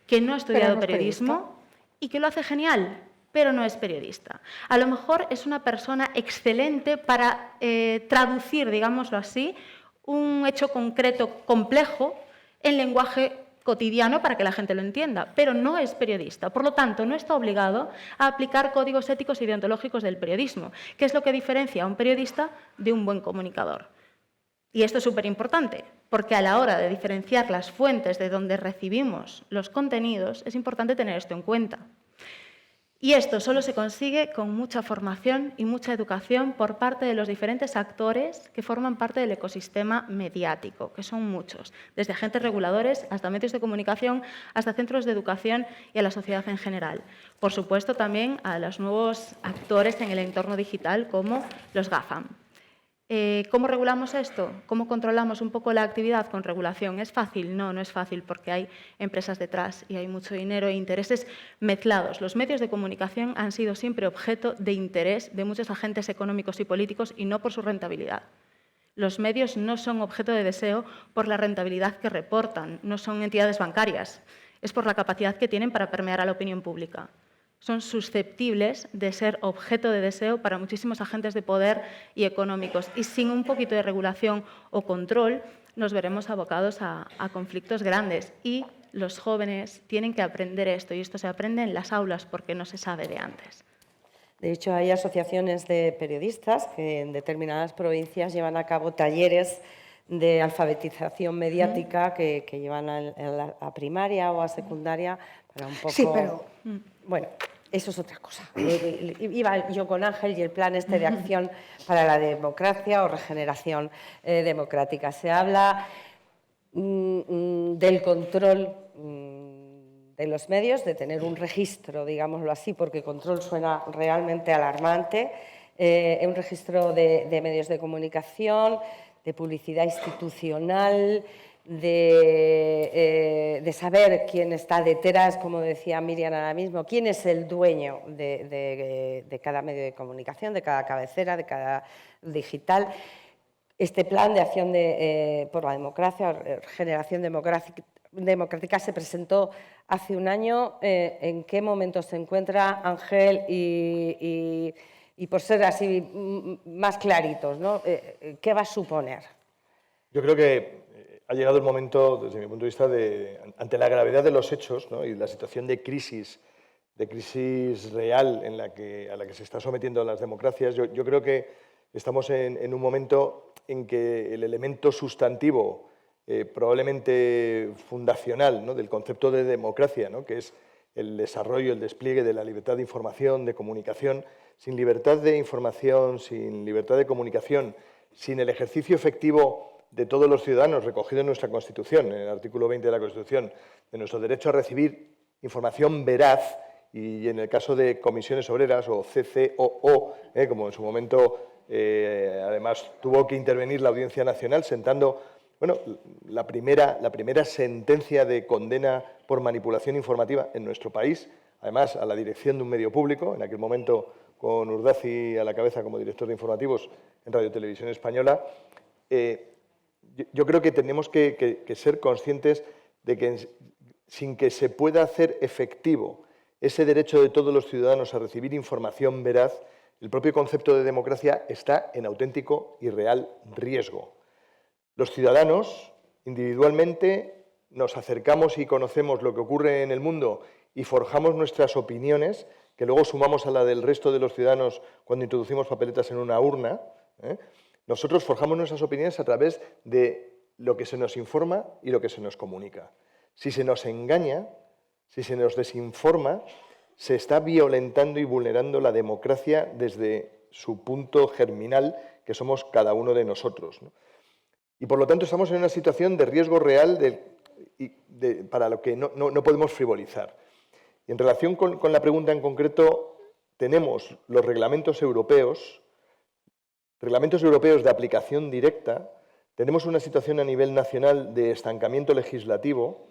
que no ha estudiado periodismo y que lo hace genial, pero no es periodista. A lo mejor es una persona excelente para traducir, digámoslo así, un hecho concreto complejo en lenguaje cotidiano para que la gente lo entienda, pero no es periodista. Por lo tanto, no está obligado a aplicar códigos éticos y deontológicos del periodismo, que es lo que diferencia a un periodista de un buen comunicador. Y esto es súper importante, porque a la hora de diferenciar las fuentes de donde recibimos los contenidos, es importante tener esto en cuenta. Y esto solo se consigue con mucha formación y mucha educación por parte de los diferentes actores que forman parte del ecosistema mediático, que son muchos, desde agentes reguladores hasta medios de comunicación, hasta centros de educación y a la sociedad en general. Por supuesto, también a los nuevos actores en el entorno digital, como los GAFAM. ¿Cómo regulamos esto? ¿Cómo controlamos un poco la actividad con regulación? ¿Es fácil? No, no es fácil porque hay empresas detrás y hay mucho dinero e intereses mezclados. Los medios de comunicación han sido siempre objeto de interés de muchos agentes económicos y políticos y no por su rentabilidad. Los medios no son objeto de deseo por la rentabilidad que reportan, no son entidades bancarias, es por la capacidad que tienen para permear a la opinión pública. Son susceptibles de ser objeto de deseo para muchísimos agentes de poder y económicos. Y sin un poquito de regulación o control, nos veremos abocados a conflictos grandes. Y los jóvenes tienen que aprender esto, y esto se aprende en las aulas porque no se sabe de antes. De hecho, hay asociaciones de periodistas que en determinadas provincias llevan a cabo talleres de alfabetización mediática que llevan a primaria o a secundaria para un poco... Sí, pero... Bueno, eso es otra cosa. Iba yo con Ángel y el plan de acción para la democracia o regeneración democrática. Se habla del control de los medios, de tener un registro, digámoslo así, porque control suena realmente alarmante, un registro de medios de comunicación, de publicidad institucional, de saber quién está detrás, como decía Miriam ahora mismo, quién es el dueño de cada medio de comunicación, de cada cabecera, de cada digital. Este plan de acción por la democracia, regeneración democrática, se presentó hace un año. ¿En qué momento se encuentra, Ángel? Y por ser así más claritos, ¿no? ¿Qué va a suponer? Yo creo que ha llegado el momento, desde mi punto de vista, ante la gravedad de los hechos, ¿no? Y la situación de crisis real a la que se está sometiendo las democracias. Yo creo que estamos en un momento en que el elemento sustantivo, probablemente fundacional, ¿no? del concepto de democracia, ¿no? que es el desarrollo, el despliegue de la libertad de información, de comunicación. Sin libertad de información, sin libertad de comunicación, sin el ejercicio efectivo de todos los ciudadanos recogido en nuestra Constitución, en el artículo 20 de la Constitución, de nuestro derecho a recibir información veraz, y en el caso de comisiones obreras o CCOO, como en su momento además tuvo que intervenir la Audiencia Nacional sentando la primera sentencia de condena por manipulación informativa en nuestro país, además a la dirección de un medio público, en aquel momento con Urdazi a la cabeza como director de informativos en Radio Televisión Española. yo creo que tenemos que ser conscientes de que sin que se pueda hacer efectivo ese derecho de todos los ciudadanos a recibir información veraz, el propio concepto de democracia está en auténtico y real riesgo. Los ciudadanos, individualmente, nos acercamos y conocemos lo que ocurre en el mundo y forjamos nuestras opiniones, que luego sumamos a la del resto de los ciudadanos cuando introducimos papeletas en una urna. Nosotros forjamos nuestras opiniones a través de lo que se nos informa y lo que se nos comunica. Si se nos engaña, si se nos desinforma, se está violentando y vulnerando la democracia desde su punto germinal, que somos cada uno de nosotros, ¿no? Y por lo tanto estamos en una situación de riesgo real para lo que no podemos frivolizar. Y en relación con la pregunta en concreto, tenemos los reglamentos europeos de aplicación directa, tenemos una situación a nivel nacional de estancamiento legislativo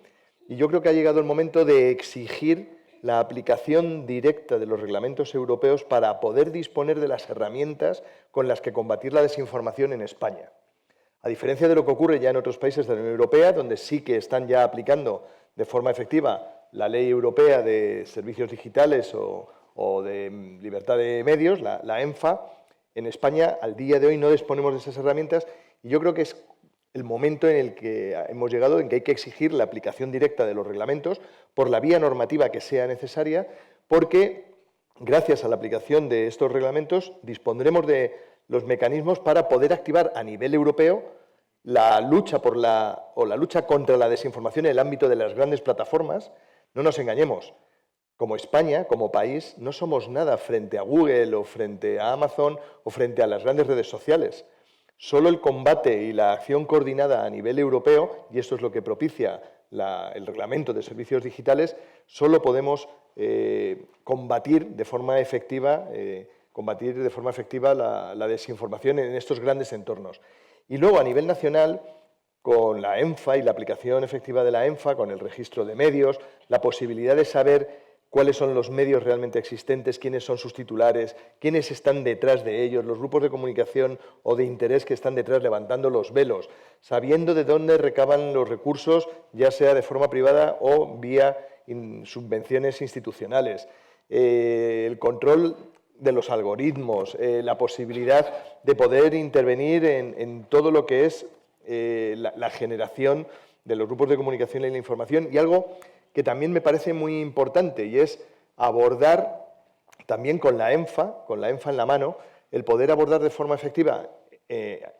y yo creo que ha llegado el momento de exigir la aplicación directa de los reglamentos europeos para poder disponer de las herramientas con las que combatir la desinformación en España. A diferencia de lo que ocurre ya en otros países de la Unión Europea, donde sí que están ya aplicando de forma efectiva la Ley Europea de Servicios Digitales o de Libertad de Medios, la ENFA, en España al día de hoy no disponemos de esas herramientas y yo creo que es el momento en el que hemos llegado, en que hay que exigir la aplicación directa de los reglamentos por la vía normativa que sea necesaria, porque gracias a la aplicación de estos reglamentos dispondremos de los mecanismos para poder activar a nivel europeo la lucha contra la desinformación en el ámbito de las grandes plataformas. No nos engañemos, como España, como país, no somos nada frente a Google o frente a Amazon o frente a las grandes redes sociales. Solo el combate y la acción coordinada a nivel europeo, y esto es lo que propicia el Reglamento de Servicios Digitales, solo podemos combatir de forma efectiva la desinformación en estos grandes entornos. Y luego, a nivel nacional, con la ENFA y la aplicación efectiva de la ENFA, con el registro de medios, la posibilidad de saber cuáles son los medios realmente existentes, quiénes son sus titulares, quiénes están detrás de ellos, los grupos de comunicación o de interés que están detrás levantando los velos, sabiendo de dónde recaban los recursos, ya sea de forma privada o vía subvenciones institucionales, el control de los algoritmos, la posibilidad de poder intervenir en todo lo que es la generación de los grupos de comunicación y la información, y algo que también me parece muy importante, y es abordar también con la ENFA en la mano, el poder abordar de forma efectiva,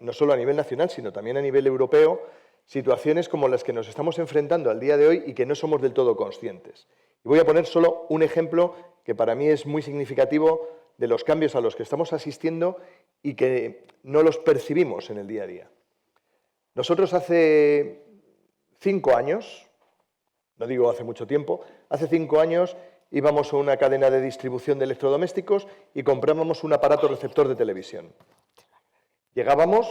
no solo a nivel nacional, sino también a nivel europeo, situaciones como las que nos estamos enfrentando al día de hoy y que no somos del todo conscientes. Y voy a poner solo un ejemplo que para mí es muy significativo de los cambios a los que estamos asistiendo y que no los percibimos en el día a día. Nosotros hace 5 años, no digo hace mucho tiempo, hace 5 años íbamos a una cadena de distribución de electrodomésticos y comprábamos un aparato receptor de televisión. Llegábamos,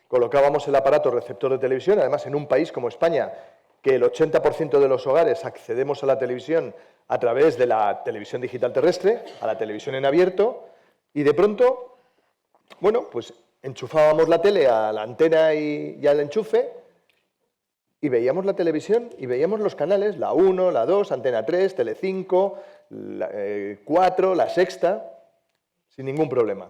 colocábamos el aparato receptor de televisión, además en un país como España, que el 80% de los hogares accedemos a la televisión a través de la televisión digital terrestre, a la televisión en abierto, y de pronto, bueno, pues enchufábamos la tele a la antena y al enchufe, y veíamos la televisión y veíamos los canales, la 1, la 2, Antena 3, Telecinco, la 4, la Sexta, sin ningún problema.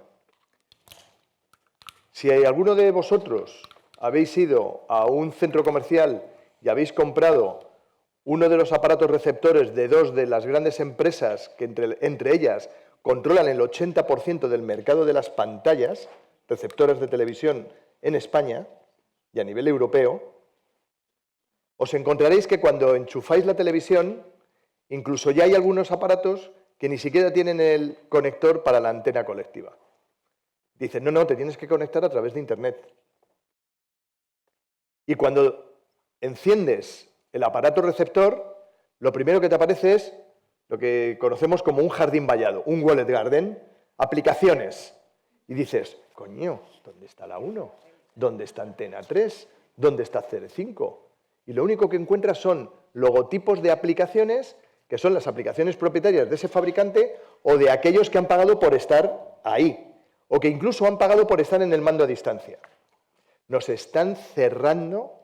Si alguno de vosotros habéis ido a un centro comercial y habéis comprado uno de los aparatos receptores de 2 de las grandes empresas que entre ellas controlan el 80% del mercado de las pantallas receptoras de televisión en España y a nivel europeo, os encontraréis que cuando enchufáis la televisión, incluso ya hay algunos aparatos que ni siquiera tienen el conector para la antena colectiva. Dicen, no, te tienes que conectar a través de Internet. Y cuando enciendes el aparato receptor, lo primero que te aparece es lo que conocemos como un jardín vallado, un walled garden, aplicaciones. Y dices, coño, ¿dónde está la 1? ¿Dónde está Antena 3? ¿Dónde está Telecinco? Y lo único que encuentras son logotipos de aplicaciones, que son las aplicaciones propietarias de ese fabricante o de aquellos que han pagado por estar ahí, o que incluso han pagado por estar en el mando a distancia. nos están cerrando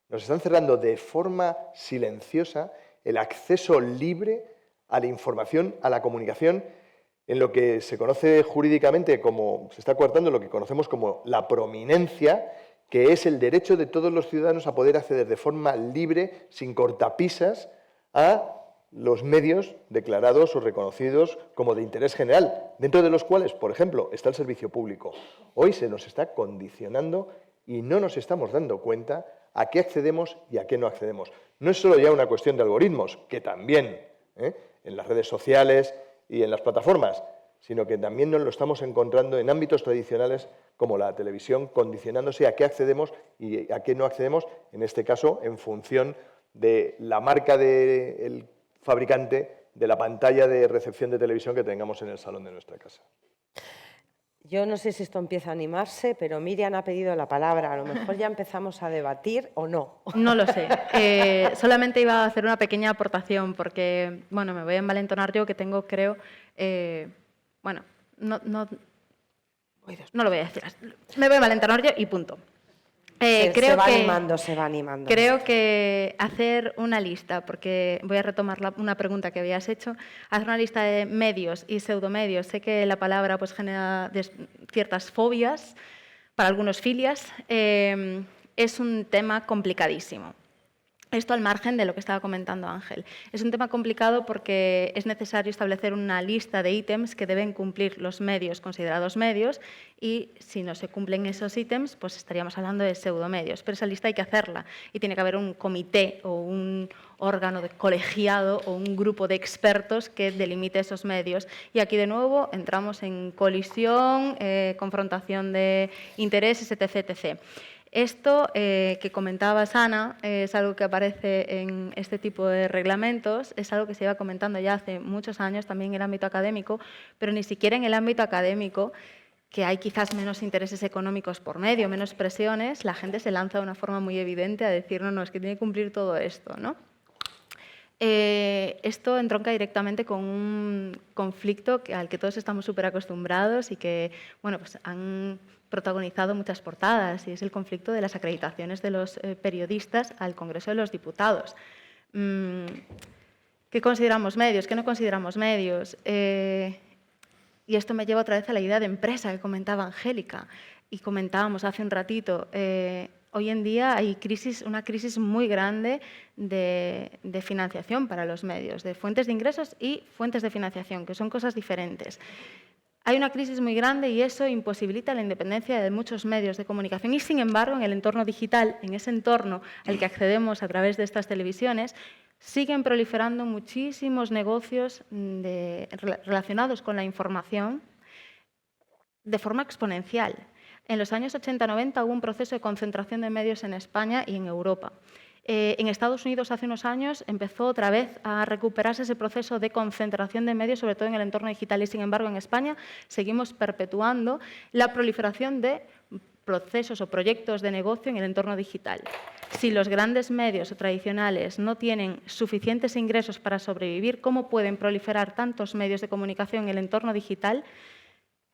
de forma silenciosa el acceso libre a la información, a la comunicación, en lo que se conoce jurídicamente como, se está coartando lo que conocemos como la prominencia, que es el derecho de todos los ciudadanos a poder acceder de forma libre, sin cortapisas, a los medios declarados o reconocidos como de interés general, dentro de los cuales, por ejemplo, está el servicio público. Hoy se nos está condicionando y no nos estamos dando cuenta a qué accedemos y a qué no accedemos. No es solo ya una cuestión de algoritmos, que también, en las redes sociales y en las plataformas, sino que también nos lo estamos encontrando en ámbitos tradicionales como la televisión, condicionándose a qué accedemos y a qué no accedemos, en este caso, en función de la marca del fabricante de la pantalla de recepción de televisión que tengamos en el salón de nuestra casa. Yo no sé si esto empieza a animarse, pero Miriam ha pedido la palabra. A lo mejor ya empezamos a debatir o no. No lo sé. Solamente iba a hacer una pequeña aportación porque, bueno, me voy a envalentonar yo, que tengo, creo, bueno, no lo voy a decir. Me voy a envalentonar yo y punto. Se va animando. Creo que hacer una lista, porque voy a retomar una pregunta que habías hecho, hacer una lista de medios y pseudomedios, sé que la palabra pues, genera ciertas fobias, para algunos filias, es un tema complicadísimo. Esto al margen de lo que estaba comentando Ángel. Es un tema complicado porque es necesario establecer una lista de ítems que deben cumplir los medios considerados medios y si no se cumplen esos ítems, pues estaríamos hablando de pseudomedios. Pero esa lista hay que hacerla y tiene que haber un comité o un órgano colegiado o un grupo de expertos que delimite esos medios. Y aquí de nuevo entramos en colisión, confrontación de intereses, etc. etc. Esto que comentabas, Ana, es algo que aparece en este tipo de reglamentos, es algo que se iba comentando ya hace muchos años también en el ámbito académico, pero ni siquiera en el ámbito académico, que hay quizás menos intereses económicos por medio, menos presiones, la gente se lanza de una forma muy evidente a decir, no, es que tiene que cumplir todo esto, ¿no? Esto entronca directamente con un conflicto al que todos estamos súper acostumbrados y que bueno, pues han protagonizado muchas portadas, y es el conflicto de las acreditaciones de los periodistas al Congreso de los Diputados. ¿Qué consideramos medios? ¿Qué no consideramos medios? Y esto me lleva otra vez a la idea de empresa que comentaba Angélica y comentábamos hace un ratito. Hoy en día hay una crisis muy grande de financiación para los medios, de fuentes de ingresos y fuentes de financiación, que son cosas diferentes. Hay una crisis muy grande y eso imposibilita la independencia de muchos medios de comunicación y, sin embargo, en el entorno digital, en ese entorno al que accedemos a través de estas televisiones, siguen proliferando muchísimos negocios relacionados con la información de forma exponencial. En los años 80-90 hubo un proceso de concentración de medios en España y en Europa. En Estados Unidos hace unos años empezó otra vez a recuperarse ese proceso de concentración de medios, sobre todo en el entorno digital, y sin embargo en España seguimos perpetuando la proliferación de procesos o proyectos de negocio en el entorno digital. Si los grandes medios tradicionales no tienen suficientes ingresos para sobrevivir, ¿cómo pueden proliferar tantos medios de comunicación en el entorno digital?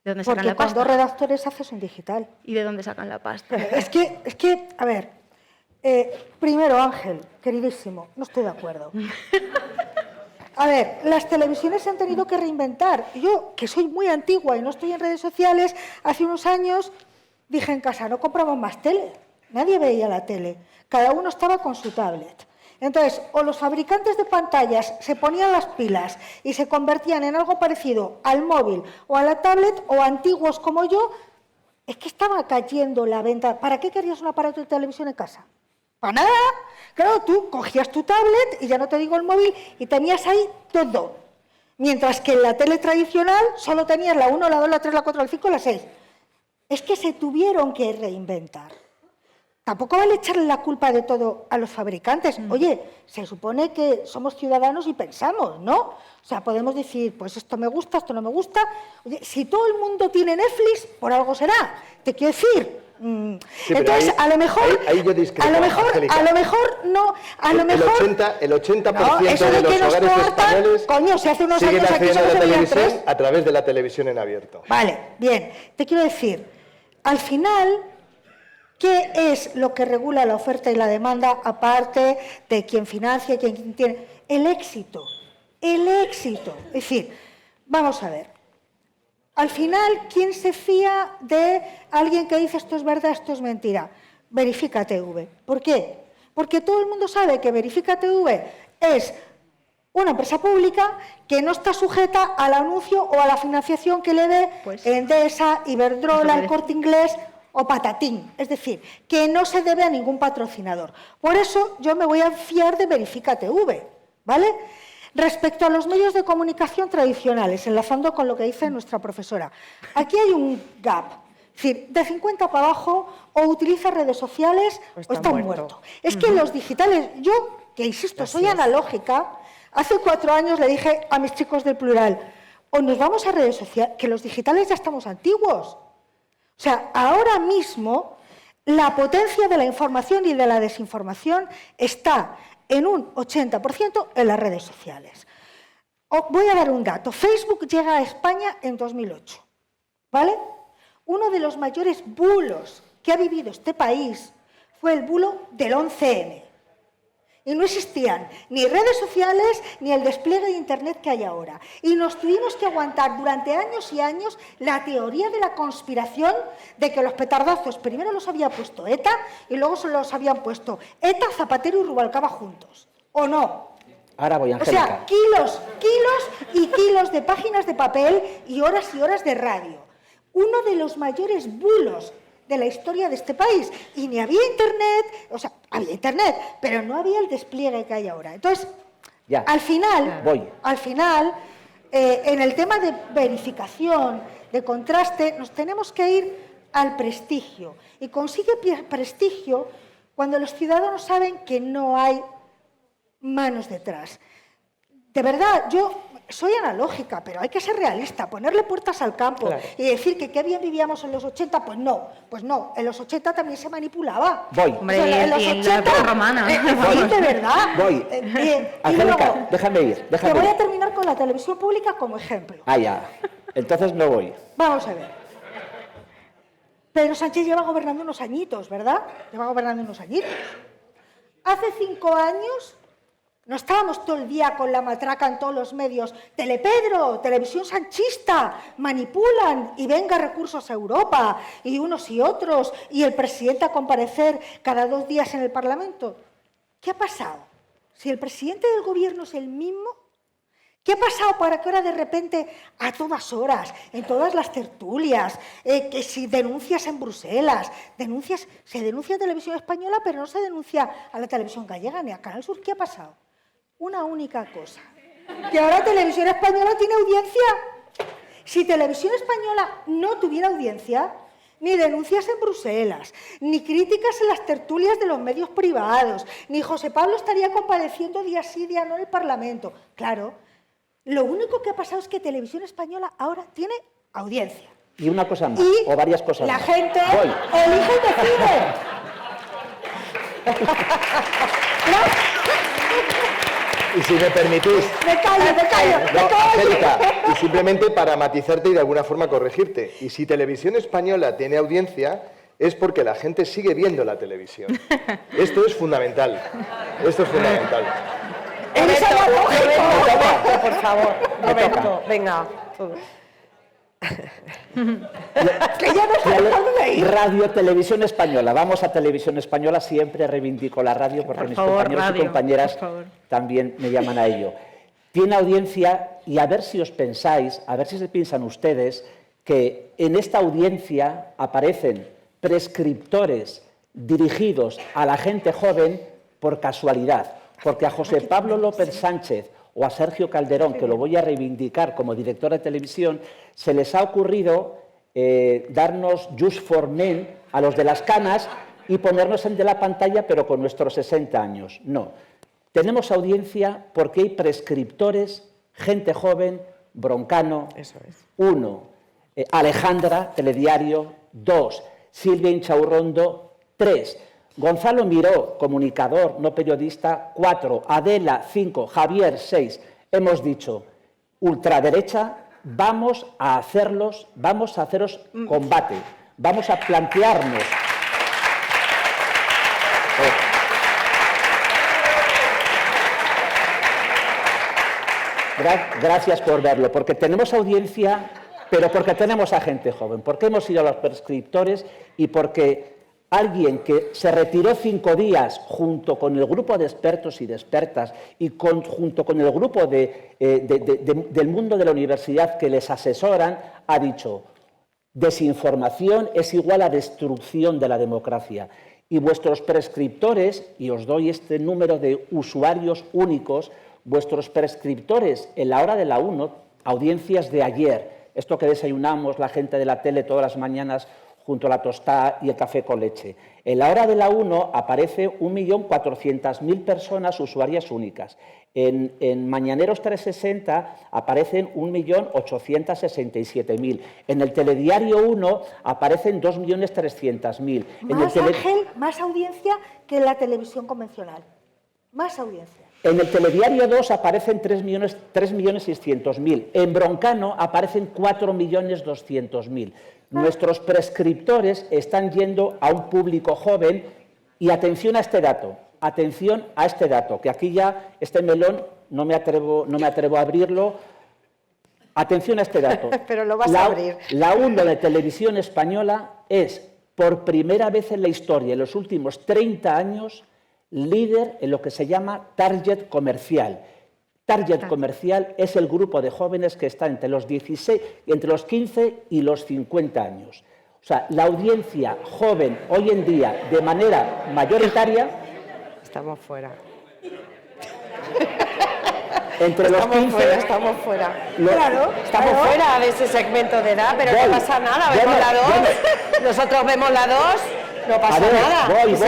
¿De dónde sacan la pasta? Porque con 2 redactores haces un digital. ¿Y de dónde sacan la pasta? Es que a ver, primero, Ángel, queridísimo, no estoy de acuerdo. A ver, las televisiones se han tenido que reinventar. Yo, que soy muy antigua y no estoy en redes sociales, hace unos años dije en casa, no compramos más tele. Nadie veía la tele. Cada uno estaba con su tablet. Entonces, o los fabricantes de pantallas se ponían las pilas y se convertían en algo parecido al móvil o a la tablet, o antiguos como yo, es que estaba cayendo la venta. ¿Para qué querías un aparato de televisión en casa? ¿Para nada? Claro, tú cogías tu tablet y ya no te digo el móvil y tenías ahí todo. Mientras que en la tele tradicional solo tenías la 1, la 2, la 3, la 4, la 5, la 6. Es que se tuvieron que reinventar. Tampoco vale echarle la culpa de todo a los fabricantes. Oye, se supone que somos ciudadanos y pensamos, ¿no? O sea, podemos decir, pues esto me gusta, esto no me gusta. Oye, si todo el mundo tiene Netflix, por algo será. Te quiero decir. Sí, entonces, ahí, a lo mejor, ahí yo discrepo, a lo mejor no, a lo mejor. El 80% no, eso de los que nos hogares coartan, españoles coño, si hace unos siguen años aquí accediendo solo a la se veían televisión 3. a través de la televisión en abierto. Vale, bien. Te quiero decir, al final, ¿Qué es lo que regula la oferta y la demanda, aparte de quién financia, quién tiene? El éxito. El éxito. Es decir, vamos a ver. Al final, ¿quién se fía de alguien que dice esto es verdad, esto es mentira? Verifica TV. ¿Por qué? Porque todo el mundo sabe que Verifica TV es una empresa pública que no está sujeta al anuncio o a la financiación que le dé Endesa, Iberdrola, El Corte Inglés o Patatín. Es decir, que no se debe a ningún patrocinador. Por eso yo me voy a fiar de Verifica TV, ¿vale? Respecto a los medios de comunicación tradicionales, enlazando con lo que dice nuestra profesora, aquí hay un gap. Es decir, de 50 para abajo o utiliza redes sociales o está muerto. Es que los digitales, yo, que insisto, soy analógica, hace 4 años le dije a mis chicos del Plural, o nos vamos a redes sociales, que los digitales ya estamos antiguos. O sea, ahora mismo la potencia de la información y de la desinformación está en un 80% en las redes sociales. Voy a dar un dato. Facebook llega a España en 2008, ¿vale? Uno de los mayores bulos que ha vivido este país fue el bulo del 11M. Y no existían ni redes sociales ni el despliegue de Internet que hay ahora. Y nos tuvimos que aguantar durante años y años la teoría de la conspiración de que los petardazos primero los había puesto ETA y luego se los habían puesto ETA, Zapatero y Rubalcaba juntos. ¿O no? Ahora voy, Angélica. O sea, kilos y kilos de páginas de papel y horas de radio. Uno de los mayores bulos de la historia de este país. Y ni había Internet, o sea, había Internet, pero no había el despliegue que hay ahora. Entonces, ya. al final, en el tema de verificación, de contraste, nos tenemos que ir al prestigio. Y consigue prestigio cuando los ciudadanos saben que no hay manos detrás. De verdad, yo soy analógica, pero hay que ser realista, ponerle puertas al campo y decir que qué bien vivíamos en los 80, pues no, en los 80 también se manipulaba. Voy. Hombre, O sea, en los 80, romana. Sí, de verdad. Voy. Angélica, déjame ir. Te voy a terminar con la televisión pública como ejemplo. Ah, ya. Entonces me voy. Vamos a ver. Pedro Sánchez lleva gobernando unos añitos, ¿verdad? Lleva gobernando unos añitos. Hace 5 años no estábamos todo el día con la matraca en todos los medios. Telepedro, televisión sanchista, manipulan y venga recursos a Europa, y unos y otros, y el presidente a comparecer cada 2 días en el Parlamento. ¿Qué ha pasado? Si el presidente del gobierno es el mismo, ¿qué ha pasado para que ahora de repente, a todas horas, en todas las tertulias, que si denuncias en Bruselas, se denuncia a Televisión Española, pero no se denuncia a la Televisión Gallega ni a Canal Sur? ¿Qué ha pasado? Una única cosa, que ahora Televisión Española tiene audiencia. Si Televisión Española no tuviera audiencia, ni denuncias en Bruselas, ni críticas en las tertulias de los medios privados, ni José Pablo estaría compadeciendo día sí, día no en el Parlamento. Claro, lo único que ha pasado es que Televisión Española ahora tiene audiencia. Y una cosa más, Y o varias cosas la más. gente elige y decide. Y si me permitís... Me callo. No, Angélica, y simplemente para matizarte y de alguna forma corregirte. Y si Televisión Española tiene audiencia, es porque la gente sigue viendo la televisión. Esto es fundamental. Esto es fundamental. Roberto, por favor. Roberto, venga. Que ya no sé dónde ir. Radio Televisión Española. Vamos a Televisión Española, siempre reivindico la radio porque mis compañeros y compañeras también me llaman a ello. Tiene audiencia y a ver si os pensáis, a ver si se piensan ustedes que en esta audiencia aparecen prescriptores dirigidos a la gente joven por casualidad, porque a José Pablo López Sánchez o a Sergio Calderón, que lo voy a reivindicar como director de televisión, se les ha ocurrido darnos Just for Men a los de las canas y ponernos en de la pantalla, pero con nuestros 60 años. No. Tenemos audiencia porque hay prescriptores, gente joven, Broncano, 1, Alejandra, Telediario, 2, Silvia Inchaurrondo, 3, Gonzalo Miró, comunicador, no periodista, 4, Adela, 5, Javier, 6. Hemos dicho, ultraderecha, vamos a haceros combate, vamos a plantearnos Gracias por verlo, porque tenemos audiencia, pero porque tenemos a gente joven, porque hemos ido a los prescriptores y porque alguien que se retiró 5 días junto con el grupo de expertos y de expertas y junto con el grupo del mundo de la universidad que les asesoran, ha dicho: desinformación es igual a destrucción de la democracia. Y vuestros prescriptores, y os doy este número de usuarios únicos, vuestros prescriptores en la hora de la 1, audiencias de ayer, esto que desayunamos la gente de la tele todas las mañanas junto a la tostada y el café con leche. En la hora de la 1 aparece 1.400.000 personas usuarias únicas. En Mañaneros 360 aparecen 1.867.000. En el Telediario 1 aparecen 2.300.000. Ángel, más audiencia que en la televisión convencional. Más audiencia. En el Telediario 2 aparecen 3.600.000. En Broncano aparecen 4.200.000. Nuestros prescriptores están yendo a un público joven y atención a este dato, que aquí ya este melón no me atrevo a abrirlo. Atención a este dato. Pero lo vas a abrir. La 1 de Televisión Española es, por primera vez en la historia, en los últimos 30 años, líder en lo que se llama target comercial. Target comercial es el grupo de jóvenes que está entre los 15 y los 50 años. O sea, la audiencia joven hoy en día, de manera mayoritaria... Estamos fuera. Entre los 15... Estamos fuera. Claro, Estamos fuera de ese segmento de edad, pero no pasa nada, vemos la 2. Nosotros vemos la 2. No pasa nada. Voy. Por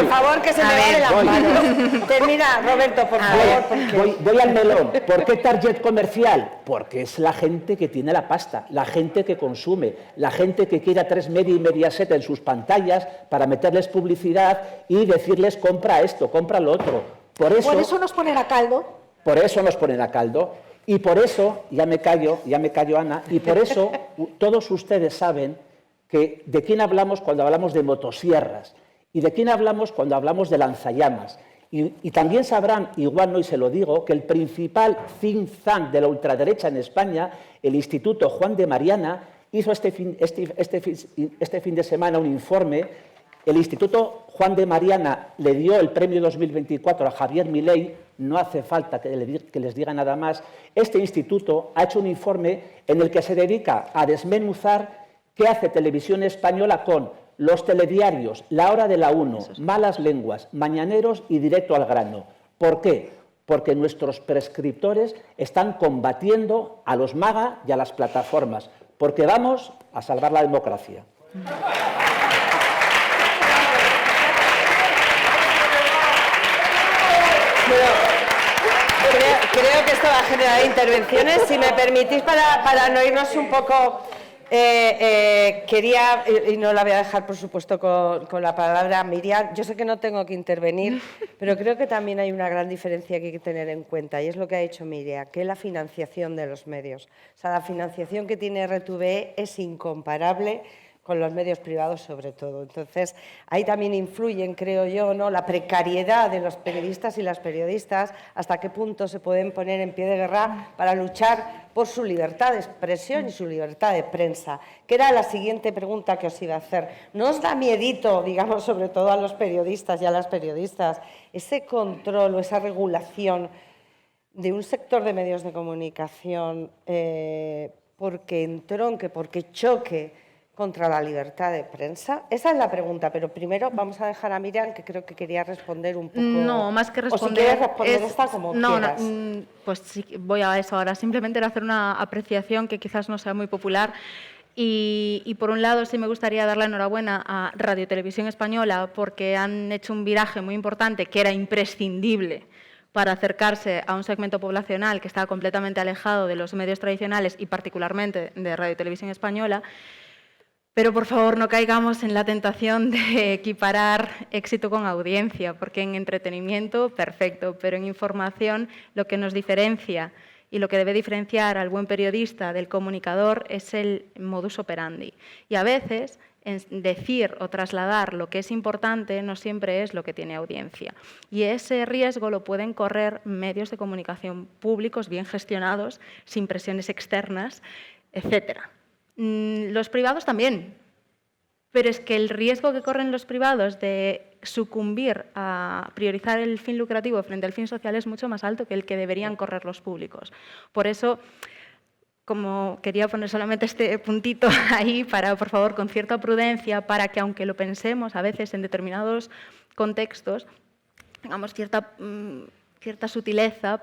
favor, que se me vale las manos. Termina, Roberto, por favor. Voy al melón. ¿Por qué target comercial? Porque es la gente que tiene la pasta, la gente que consume, la gente que quiere a 3 Media y Mediaset en sus pantallas para meterles publicidad y decirles compra esto, compra lo otro. Por eso nos ponen a caldo. Por eso nos ponen a caldo. Y por eso, ya me callo, Ana, y por eso todos ustedes saben de quién hablamos cuando hablamos de motosierras y de quién hablamos cuando hablamos de lanzallamas. Y también sabrán, igual no y se lo digo, que el principal think tank de la ultraderecha en España, el Instituto Juan de Mariana, hizo este fin de semana un informe. El Instituto Juan de Mariana le dio el premio 2024 a Javier Milei, no hace falta que les diga nada más. Este instituto ha hecho un informe en el que se dedica a desmenuzar qué hace Televisión Española con los telediarios, La Hora de la 1, Malas Lenguas, Mañaneros y Directo al Grano. ¿Por qué? Porque nuestros prescriptores están combatiendo a los MAGA y a las plataformas, porque vamos a salvar la democracia. Creo que esto va a generar intervenciones. Si me permitís, para no irnos un poco... quería, y no la voy a dejar por supuesto con la palabra Miriam, yo sé que no tengo que intervenir, pero creo que también hay una gran diferencia que hay que tener en cuenta, y es lo que ha dicho Miriam, que es la financiación de los medios. O sea, la financiación que tiene RTVE es incomparable con los medios privados sobre todo. Entonces, ahí también influyen, creo yo, ¿no?, la precariedad de los periodistas y las periodistas, hasta qué punto se pueden poner en pie de guerra para luchar por su libertad de expresión y su libertad de prensa, que era la siguiente pregunta que os iba a hacer. ¿No os da miedito, digamos, sobre todo a los periodistas y a las periodistas, ese control o esa regulación de un sector de medios de comunicación porque entronque, porque choque contra la libertad de prensa? Esa es la pregunta, pero primero vamos a dejar a Miriam, que creo que quería responder un poco. No, más que responder... O si quieres responder esta como quieras. Pues sí, voy a eso ahora. Simplemente era hacer una apreciación que quizás no sea muy popular. Y por un lado sí me gustaría dar la enhorabuena a Radio Televisión Española porque han hecho un viraje muy importante que era imprescindible para acercarse a un segmento poblacional que estaba completamente alejado de los medios tradicionales y particularmente de Radio Televisión Española. Pero, por favor, no caigamos en la tentación de equiparar éxito con audiencia, porque en entretenimiento, perfecto, pero en información lo que nos diferencia Y lo que debe diferenciar al buen periodista del comunicador es el modus operandi. Y a veces decir o trasladar lo que es importante no siempre es lo que tiene audiencia. Y ese riesgo lo pueden correr medios de comunicación públicos bien gestionados, sin presiones externas, etc. Los privados también. Pero es que el riesgo que corren los privados de sucumbir a priorizar el fin lucrativo frente al fin social es mucho más alto que el que deberían correr los públicos. Por eso, como quería poner solamente este puntito ahí, por favor, con cierta prudencia, para que aunque lo pensemos a veces en determinados contextos, tengamos cierta sutileza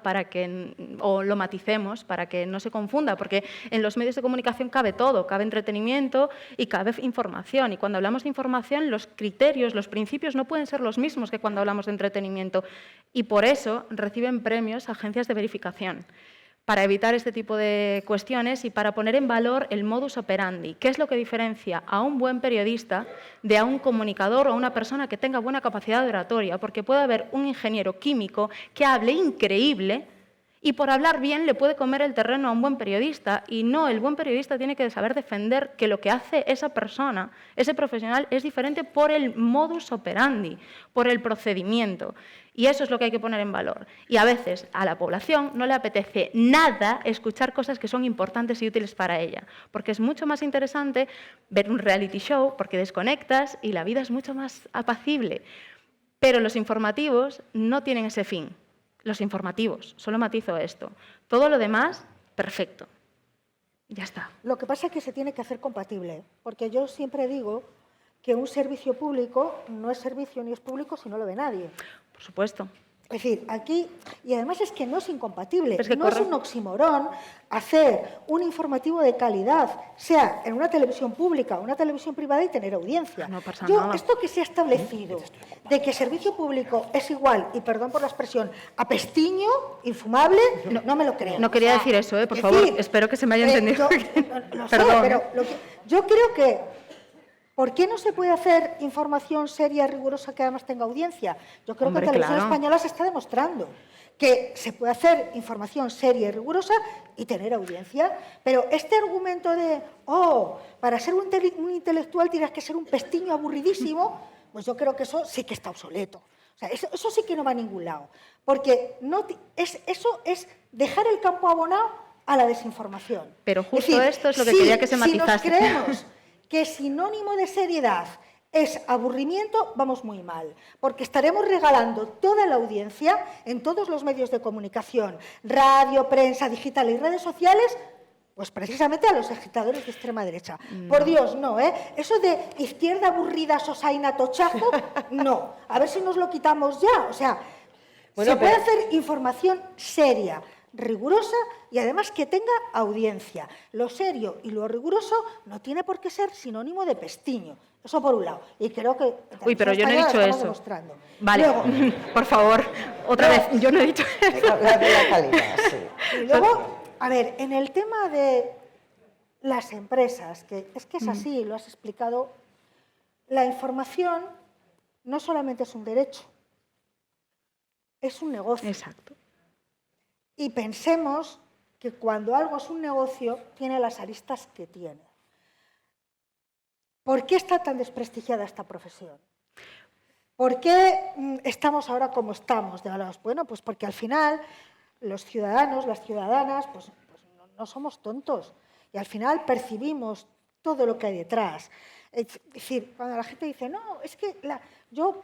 o lo maticemos para que no se confunda, porque en los medios de comunicación cabe todo, cabe entretenimiento y cabe información. Y cuando hablamos de información, los criterios, los principios no pueden ser los mismos que cuando hablamos de entretenimiento. Y por eso reciben premios agencias de verificación, para evitar este tipo de cuestiones y para poner en valor el modus operandi. ¿Qué es lo que diferencia a un buen periodista de a un comunicador o a una persona que tenga buena capacidad de oratoria? Porque puede haber un ingeniero químico que hable increíble y por hablar bien le puede comer el terreno a un buen periodista, y no, el buen periodista tiene que saber defender que lo que hace esa persona, ese profesional, es diferente por el modus operandi, por el procedimiento. Y eso es lo que hay que poner en valor. Y a veces a la población no le apetece nada escuchar cosas que son importantes y útiles para ella, porque es mucho más interesante ver un reality show porque desconectas y la vida es mucho más apacible. Pero los informativos no tienen ese fin. Los informativos, solo matizo esto. Todo lo demás, perfecto. Ya está. Lo que pasa es que se tiene que hacer compatible, porque yo siempre digo que un servicio público no es servicio ni es público si no lo ve nadie. Por supuesto. Es decir, aquí, y además es que no es incompatible, Es que no es un oximorón hacer un informativo de calidad, sea en una televisión pública o una televisión privada, y tener audiencia. No pasa nada. Esto que se ha establecido de que servicio público es igual, y perdón por la expresión, a pestiño, infumable, no me lo creo. No quería decir eso, por favor, espero que se me haya entendido. Lo sé, Perdón. pero yo creo que ¿por qué no se puede hacer información seria, rigurosa, que además tenga audiencia? Yo creo Hombre, que Televisión claro. Española se está demostrando que se puede hacer información seria y rigurosa y tener audiencia. Pero este argumento de, para ser un intelectual tienes que ser un pestiño aburridísimo, pues yo creo que eso sí que está obsoleto. O sea, eso sí que no va a ningún lado. Porque eso es dejar el campo abonado a la desinformación. Pero justo esto es lo que quería que se matizase. Si nos creemos que sinónimo de seriedad es aburrimiento, vamos muy mal, porque estaremos regalando toda la audiencia en todos los medios de comunicación, radio, prensa, digital y redes sociales, pues precisamente a los agitadores de extrema derecha. Por Dios, no, ¿eh? Eso de izquierda aburrida, sosaina, tochaco, no. A ver si nos lo quitamos ya. O sea, se puede hacer información seria, rigurosa y además que tenga audiencia. Lo serio y lo riguroso no tiene por qué ser sinónimo de pestiño. Eso por un lado. Y creo que... Uy, pero yo no he dicho eso. Demostrando. Vale, Luego, por favor, otra vez, yo no he dicho eso. La calidad, sí. y luego, a ver, en el tema de las empresas, que es así, lo has explicado, la información no solamente es un derecho, es un negocio. Exacto. Y pensemos que cuando algo es un negocio, tiene las aristas que tiene. ¿Por qué está tan desprestigiada esta profesión? ¿Por qué estamos ahora como estamos? Bueno, pues porque al final los ciudadanos, las ciudadanas, pues no somos tontos. Y al final percibimos todo lo que hay detrás. Es decir, cuando la gente dice, no, es que yo...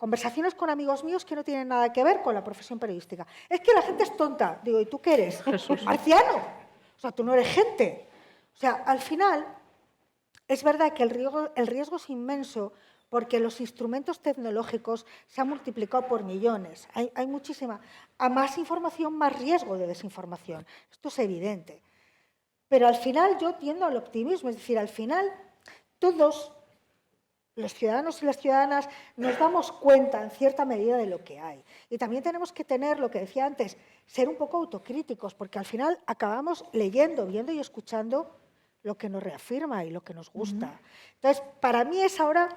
Conversaciones con amigos míos que no tienen nada que ver con la profesión periodística. Es que la gente es tonta. Digo, ¿y tú qué eres? Jesús. Marciano. O sea, tú no eres gente. O sea, al final, es verdad que el riesgo es inmenso porque los instrumentos tecnológicos se han multiplicado por millones. Hay muchísima. A más información, más riesgo de desinformación. Esto es evidente. Pero al final yo tiendo al optimismo. Es decir, al final todos... los ciudadanos y las ciudadanas nos damos cuenta en cierta medida de lo que hay. Y también tenemos que tener, lo que decía antes, ser un poco autocríticos, porque al final acabamos leyendo, viendo y escuchando lo que nos reafirma y lo que nos gusta. Entonces, para mí es ahora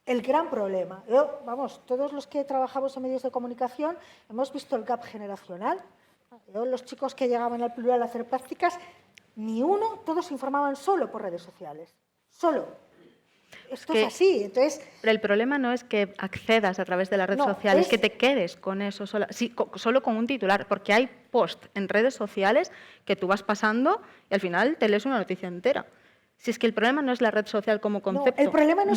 el gran problema. Todos los que trabajamos en medios de comunicación hemos visto el gap generacional. Yo, los chicos que llegaban al plural a hacer prácticas, ni uno, todos se informaban solo por redes sociales. Solo. Esto es así. Entonces, pero el problema no es que accedas a través de la red social, es que te quedes con eso, solo con un titular, porque hay post en redes sociales que tú vas pasando y al final te lees una noticia entera. Si es que el problema no es la red social como concepto. No, el problema no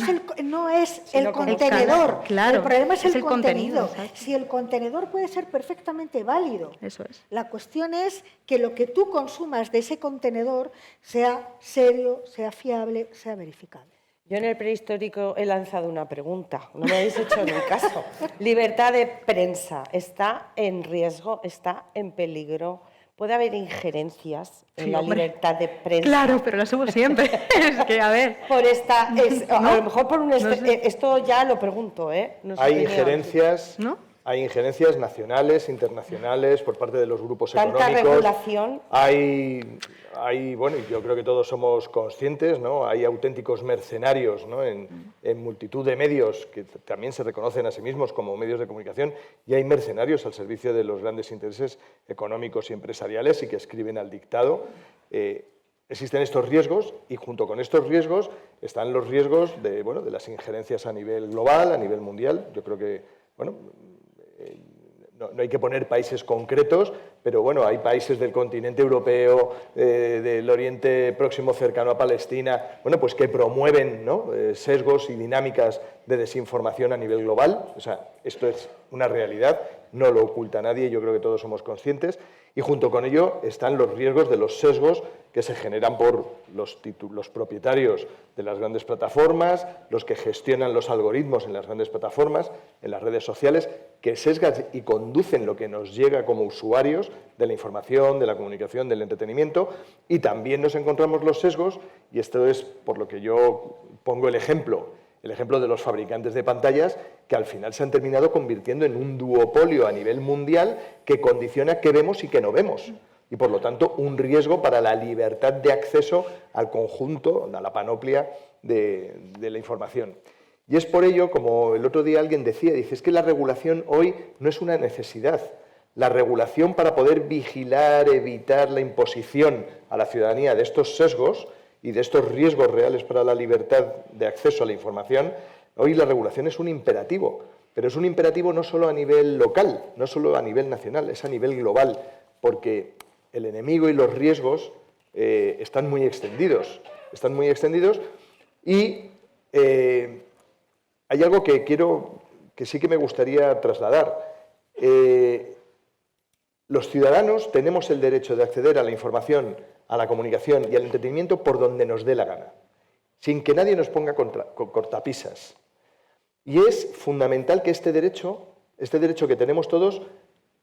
es el contenedor, claro, el problema es el contenido. contenido. Si el contenedor puede ser perfectamente válido, eso es. La cuestión es que lo que tú consumas de ese contenedor sea serio, sea fiable, sea verificable. Yo en el prehistórico he lanzado una pregunta, no me habéis hecho ni caso. Libertad de prensa, ¿está en riesgo? ¿Está en peligro? ¿Puede haber injerencias en la libertad de prensa? Claro, pero las hubo siempre. Es que, a ver... Por esta, a lo mejor por un... esto ya lo pregunto, ¿eh? No sé hay qué injerencias... ¿No? Hay injerencias nacionales, internacionales, por parte de los grupos ¿Tanta económicos. regulación? Bueno, yo creo que todos somos conscientes, ¿no? Hay auténticos mercenarios, ¿no? en multitud de medios que también se reconocen a sí mismos como medios de comunicación, y hay mercenarios al servicio de los grandes intereses económicos y empresariales y que escriben al dictado. Existen estos riesgos y junto con estos riesgos están los riesgos de las injerencias a nivel global, a nivel mundial. Yo creo que, no hay que poner países concretos, pero hay países del continente europeo, del Oriente Próximo cercano a Palestina, pues que promueven, ¿no? Sesgos y dinámicas de desinformación a nivel global. O sea, esto es una realidad, no lo oculta nadie, yo creo que todos somos conscientes. Y junto con ello están los riesgos de los sesgos que se generan por los propietarios de las grandes plataformas, los que gestionan los algoritmos en las grandes plataformas, en las redes sociales, que sesgan y conducen lo que nos llega como usuarios de la información, de la comunicación, del entretenimiento. Y también nos encontramos los sesgos, y esto es por lo que yo pongo el ejemplo de los fabricantes de pantallas, que al final se han terminado convirtiendo en un duopolio a nivel mundial que condiciona qué vemos y qué no vemos. Y, por lo tanto, un riesgo para la libertad de acceso al conjunto, a la panoplia de la información. Y es por ello, como el otro día alguien decía, es que la regulación hoy no es una necesidad. La regulación para poder vigilar, evitar la imposición a la ciudadanía de estos sesgos y de estos riesgos reales para la libertad de acceso a la información, hoy la regulación es un imperativo, pero es un imperativo no solo a nivel local, no solo a nivel nacional, es a nivel global, porque el enemigo y los riesgos están muy extendidos y hay algo que sí que me gustaría trasladar. Los ciudadanos tenemos el derecho de acceder a la información, a la comunicación y al entretenimiento por donde nos dé la gana, sin que nadie nos ponga cortapisas. Y es fundamental que este derecho que tenemos todos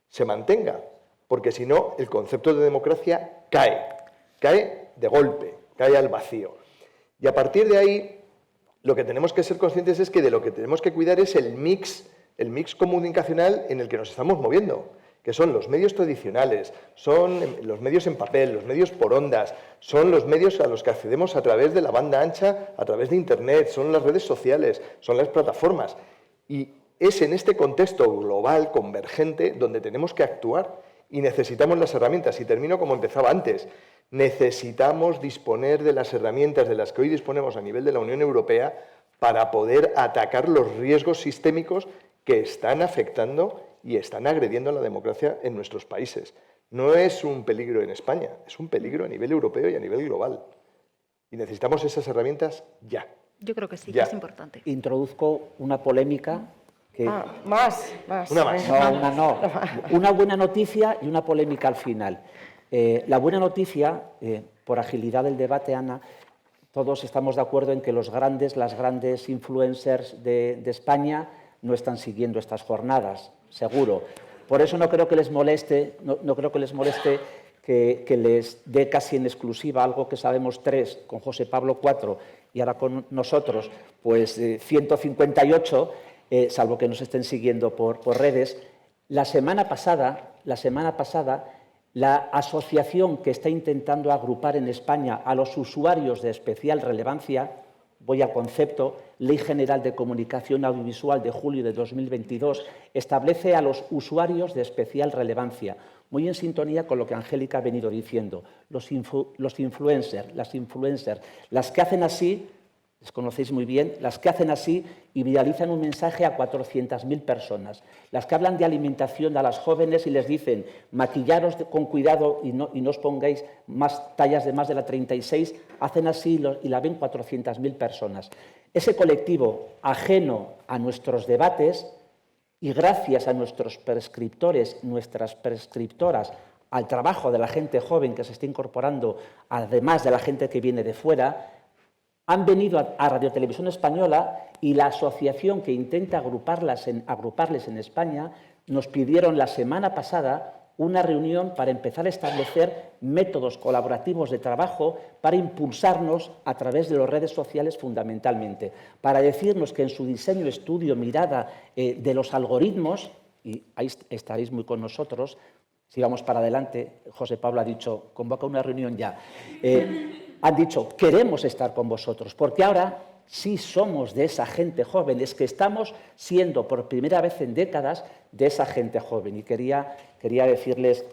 se mantenga, porque si no, el concepto de democracia cae de golpe, cae al vacío. Y a partir de ahí, lo que tenemos que ser conscientes es que de lo que tenemos que cuidar es el mix comunicacional en el que nos estamos moviendo, que son los medios tradicionales, son los medios en papel, los medios por ondas, son los medios a los que accedemos a través de la banda ancha, a través de Internet, son las redes sociales, son las plataformas. Y es en este contexto global, convergente, donde tenemos que actuar y necesitamos las herramientas. Y termino como empezaba antes. Necesitamos disponer de las herramientas de las que hoy disponemos a nivel de la Unión Europea para poder atacar los riesgos sistémicos que están afectando y están agrediendo a la democracia en nuestros países. No es un peligro en España, es un peligro a nivel europeo y a nivel global. Y necesitamos esas herramientas ya. Yo creo que sí, ya. que es importante. Introduzco una polémica que... Más. Una más. No. Una buena noticia y una polémica al final. La buena noticia, por agilidad del debate, Ana, todos estamos de acuerdo en que las grandes influencers de España no están siguiendo estas jornadas, seguro. Por eso no creo que les moleste, que les dé casi en exclusiva algo que sabemos 3, con José Pablo 4 y ahora con nosotros, pues 158, salvo que nos estén siguiendo por redes. La semana pasada, la asociación que está intentando agrupar en España a los usuarios de especial relevancia, voy al concepto, Ley General de Comunicación Audiovisual de julio de 2022, establece a los usuarios de especial relevancia muy en sintonía con lo que Angélica ha venido diciendo. Los influencers, las que hacen así, les conocéis muy bien, las que hacen así y viralizan un mensaje a 400.000 personas. Las que hablan de alimentación a las jóvenes y les dicen maquillaros con cuidado y no os pongáis más tallas de más de la 36, hacen así y la ven 400.000 personas. Ese colectivo ajeno a nuestros debates y gracias a nuestros prescriptores, nuestras prescriptoras, al trabajo de la gente joven que se está incorporando, además de la gente que viene de fuera, han venido a Radio Televisión Española y la asociación que intenta agruparles en España nos pidieron la semana pasada una reunión para empezar a establecer métodos colaborativos de trabajo para impulsarnos a través de las redes sociales fundamentalmente, para decirnos que en su diseño, estudio, mirada de los algoritmos, y ahí estaréis muy con nosotros, si vamos para adelante, José Pablo ha dicho, convoca una reunión ya, han dicho, queremos estar con vosotros, porque ahora sí somos de esa gente joven, es que estamos siendo por primera vez en décadas de esa gente joven. Y quería decirles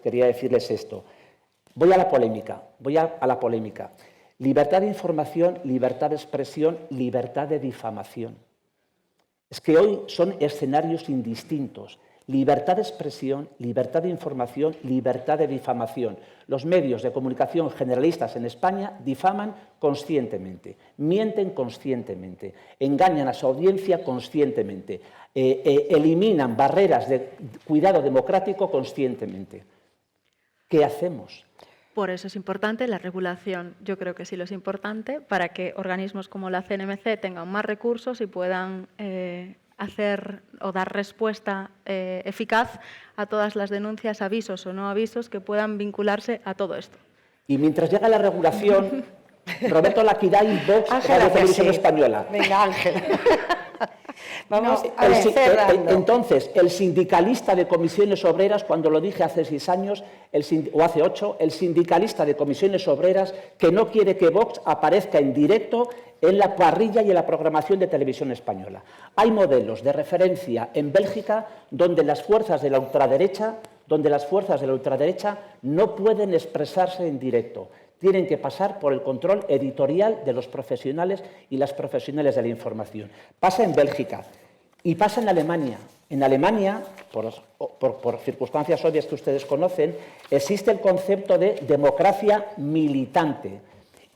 esto. Voy a la polémica. Libertad de información, libertad de expresión, libertad de difamación. Es que hoy son escenarios indistintos. Libertad de expresión, libertad de información, libertad de difamación. Los medios de comunicación generalistas en España difaman conscientemente, mienten conscientemente, engañan a su audiencia conscientemente, eliminan barreras de cuidado democrático conscientemente. ¿Qué hacemos? Por eso es importante la regulación. Yo creo que sí lo es importante para que organismos como la CNMC tengan más recursos y puedan hacer o dar respuesta eficaz a todas las denuncias, avisos o no avisos que puedan vincularse a todo esto. Y mientras llega la regulación, Roberto Laquiday, Vox, Radio Televisión Española. Venga, Ángela. Vamos a ver, entonces, el sindicalista de comisiones obreras, cuando lo dije hace 6 años, o hace 8, el sindicalista de comisiones obreras que no quiere que Vox aparezca en directo en la parrilla y en la programación de Televisión Española. Hay modelos de referencia en Bélgica donde las fuerzas de la ultraderecha no pueden expresarse en directo. Tienen que pasar por el control editorial de los profesionales y las profesionales de la información. Pasa en Bélgica y pasa en Alemania. En Alemania, por circunstancias obvias que ustedes conocen, existe el concepto de democracia militante.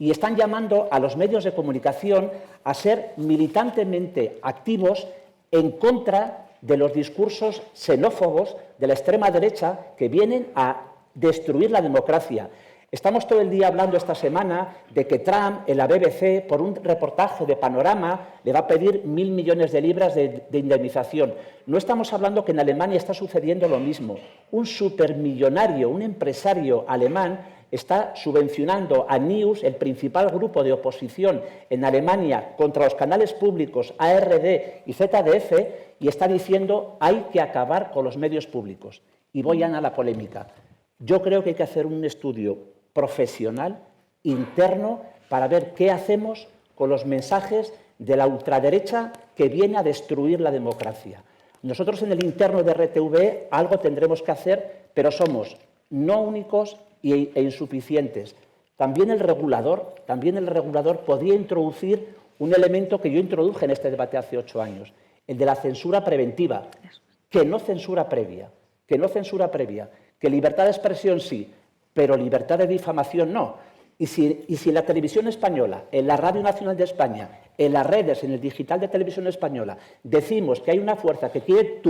Y están llamando a los medios de comunicación a ser militantemente activos en contra de los discursos xenófobos de la extrema derecha que vienen a destruir la democracia. Estamos todo el día hablando esta semana de que Trump, en la BBC, por un reportaje de Panorama, le va a pedir 1.000 millones de libras de indemnización. No estamos hablando que en Alemania está sucediendo lo mismo. Un supermillonario, un empresario alemán, está subvencionando a News, el principal grupo de oposición en Alemania contra los canales públicos ARD y ZDF, y está diciendo hay que acabar con los medios públicos. Y voy a la polémica. Yo creo que hay que hacer un estudio profesional, interno, para ver qué hacemos con los mensajes de la ultraderecha que viene a destruir la democracia. Nosotros en el interno de RTV algo tendremos que hacer, pero somos no únicos e insuficientes. También el regulador podría introducir un elemento que yo introduje en este debate hace 8 años, el de la censura preventiva, que no censura previa, que libertad de expresión sí, pero libertad de difamación no. Y si en la televisión española, en la Radio Nacional de España, en las redes, en el digital de Televisión Española, decimos que hay una fuerza que quiere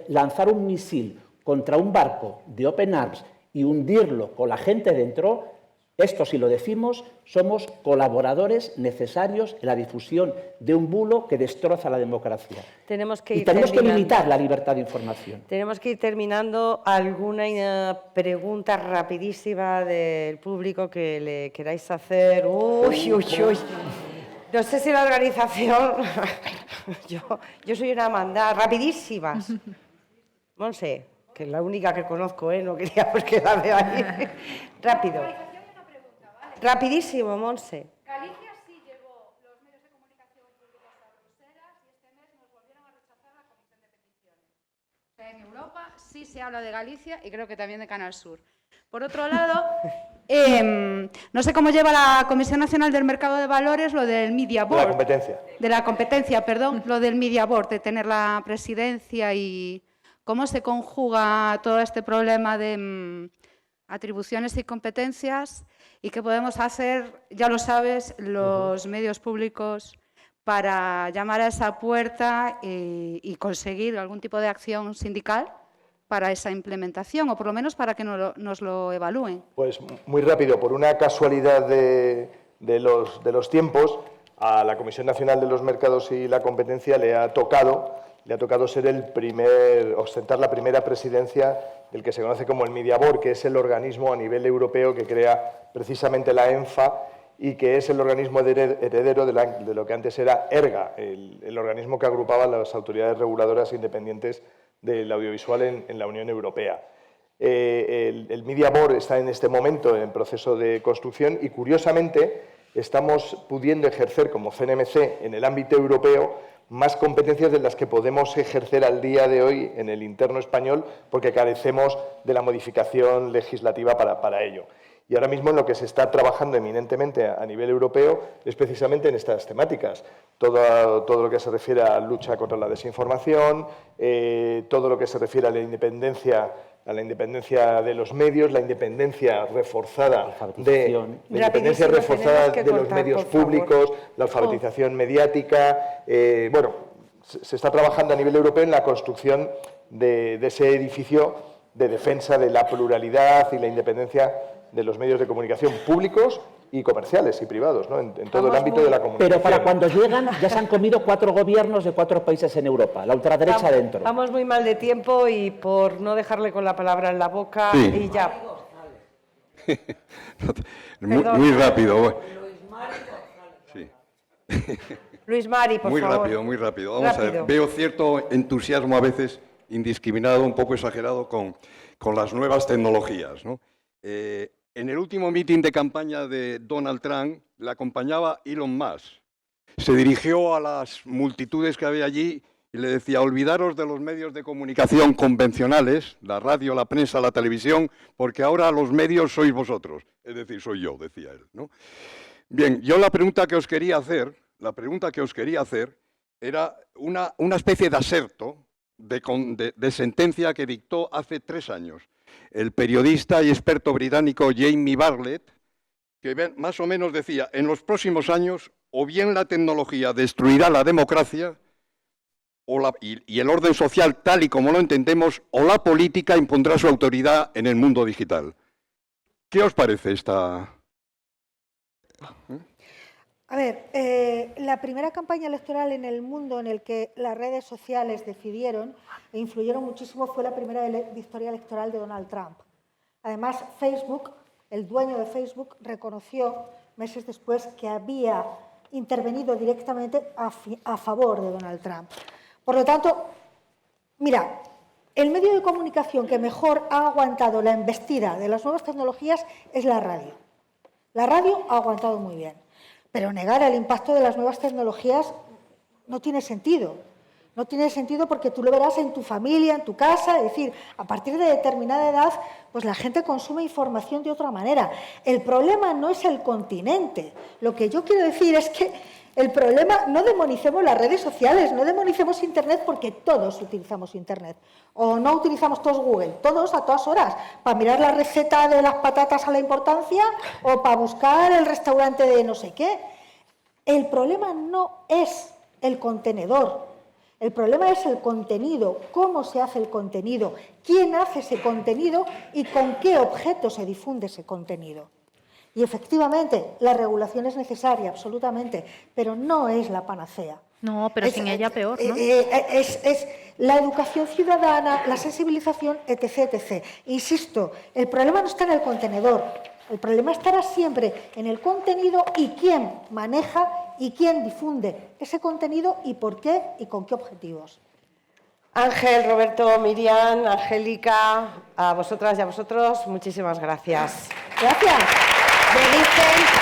lanzar un misil contra un barco de Open Arms y hundirlo con la gente dentro, esto si lo decimos, somos colaboradores necesarios en la difusión de un bulo que destroza la democracia. Tenemos que limitar la libertad de información. Tenemos que ir terminando. ¿Alguna pregunta rapidísima del público que le queráis hacer? Uy. No sé si la organización... yo soy una mandada. Rapidísimas. Monse, que es la única que conozco, no quería pues quedarme ahí. Rápido. Rapidísimo, Monse. Galicia sí llevó los medios de comunicación públicos a Bruselas y este mes nos volvieron a rechazar la Comisión de Peticiones. O sea, en Europa sí se habla de Galicia y creo que también de Canal Sur. Por otro lado, no sé cómo lleva la Comisión Nacional del Mercado de Valores lo del Media Board. De la competencia. De la competencia, perdón, lo del Media Board, de tener la presidencia y cómo se conjuga todo este problema de atribuciones y competencias y qué podemos hacer, ya lo sabes, los medios públicos para llamar a esa puerta y conseguir algún tipo de acción sindical para esa implementación, o por lo menos para que nos lo evalúen. Pues muy rápido, por una casualidad de los tiempos, a la Comisión Nacional de los Mercados y la Competencia le ha tocado ser ostentar la primera presidencia del que se conoce como el Media Board, que es el organismo a nivel europeo que crea precisamente la ENFA y que es el organismo heredero de lo que antes era ERGA, el organismo que agrupaba las autoridades reguladoras independientes del audiovisual en la Unión Europea. El Media Board está en este momento en proceso de construcción y, curiosamente, estamos pudiendo ejercer como CNMC en el ámbito europeo más competencias de las que podemos ejercer al día de hoy en el interno español porque carecemos de la modificación legislativa para ello. Y ahora mismo en lo que se está trabajando eminentemente a nivel europeo es precisamente en estas temáticas. Todo lo que se refiere a lucha contra la desinformación, todo lo que se refiere a la independencia de los medios, la independencia reforzada de los medios públicos, la alfabetización mediática. Bueno, se está trabajando a nivel europeo en la construcción de ese edificio de defensa de la pluralidad y la independencia de los medios de comunicación públicos y comerciales y privados, ¿no? en todo el ámbito de la comunicación. Pero para cuando llegan ya se han comido 4 gobiernos de 4 países en Europa, la ultraderecha dentro. Vamos muy mal de tiempo y por no dejarle con la palabra en la boca Sí. y ya. Muy rápido. Sí. Luis Mari, por favor. Muy rápido. Vamos a ver, veo cierto entusiasmo a veces indiscriminado, un poco exagerado con las nuevas tecnologías, ¿no? En el último mitin de campaña de Donald Trump le acompañaba Elon Musk. Se dirigió a las multitudes que había allí y le decía: olvidaros de los medios de comunicación convencionales, la radio, la prensa, la televisión, porque ahora los medios sois vosotros. Es decir, soy yo, decía él, ¿no? Bien, yo la pregunta que os quería hacer era una especie de aserto de sentencia que dictó hace 3 años el periodista y experto británico Jamie Bartlett, que más o menos decía: en los próximos años, o bien la tecnología destruirá la democracia y el orden social tal y como lo entendemos, o la política impondrá su autoridad en el mundo digital. ¿Qué os parece esta...? A ver, la primera campaña electoral en el mundo en el que las redes sociales decidieron e influyeron muchísimo fue la primera victoria electoral de Donald Trump. Además, Facebook, el dueño de Facebook, reconoció meses después que había intervenido directamente a favor de Donald Trump. Por lo tanto, mira, el medio de comunicación que mejor ha aguantado la embestida de las nuevas tecnologías es la radio. La radio ha aguantado muy bien. Pero negar el impacto de las nuevas tecnologías no tiene sentido. No tiene sentido porque tú lo verás en tu familia, en tu casa. Es decir, a partir de determinada edad, pues la gente consume información de otra manera. El problema no es el continente. Lo que yo quiero decir es que el problema, no demonicemos las redes sociales, no demonicemos Internet porque todos utilizamos Internet. O no utilizamos todos Google, todos a todas horas, para mirar la receta de las patatas a la importancia o para buscar el restaurante de no sé qué. El problema no es el contenedor, el problema es el contenido, cómo se hace el contenido, quién hace ese contenido y con qué objeto se difunde ese contenido. Y efectivamente, la regulación es necesaria, absolutamente, pero no es la panacea. No, pero sin ella peor, ¿no? Es la educación ciudadana, la sensibilización, etc., etc. Insisto, el problema no está en el contenedor, el problema estará siempre en el contenido y quién maneja y quién difunde ese contenido y por qué y con qué objetivos. Ángel, Roberto, Miriam, Angélica, a vosotras y a vosotros, muchísimas gracias. Gracias. Me dicen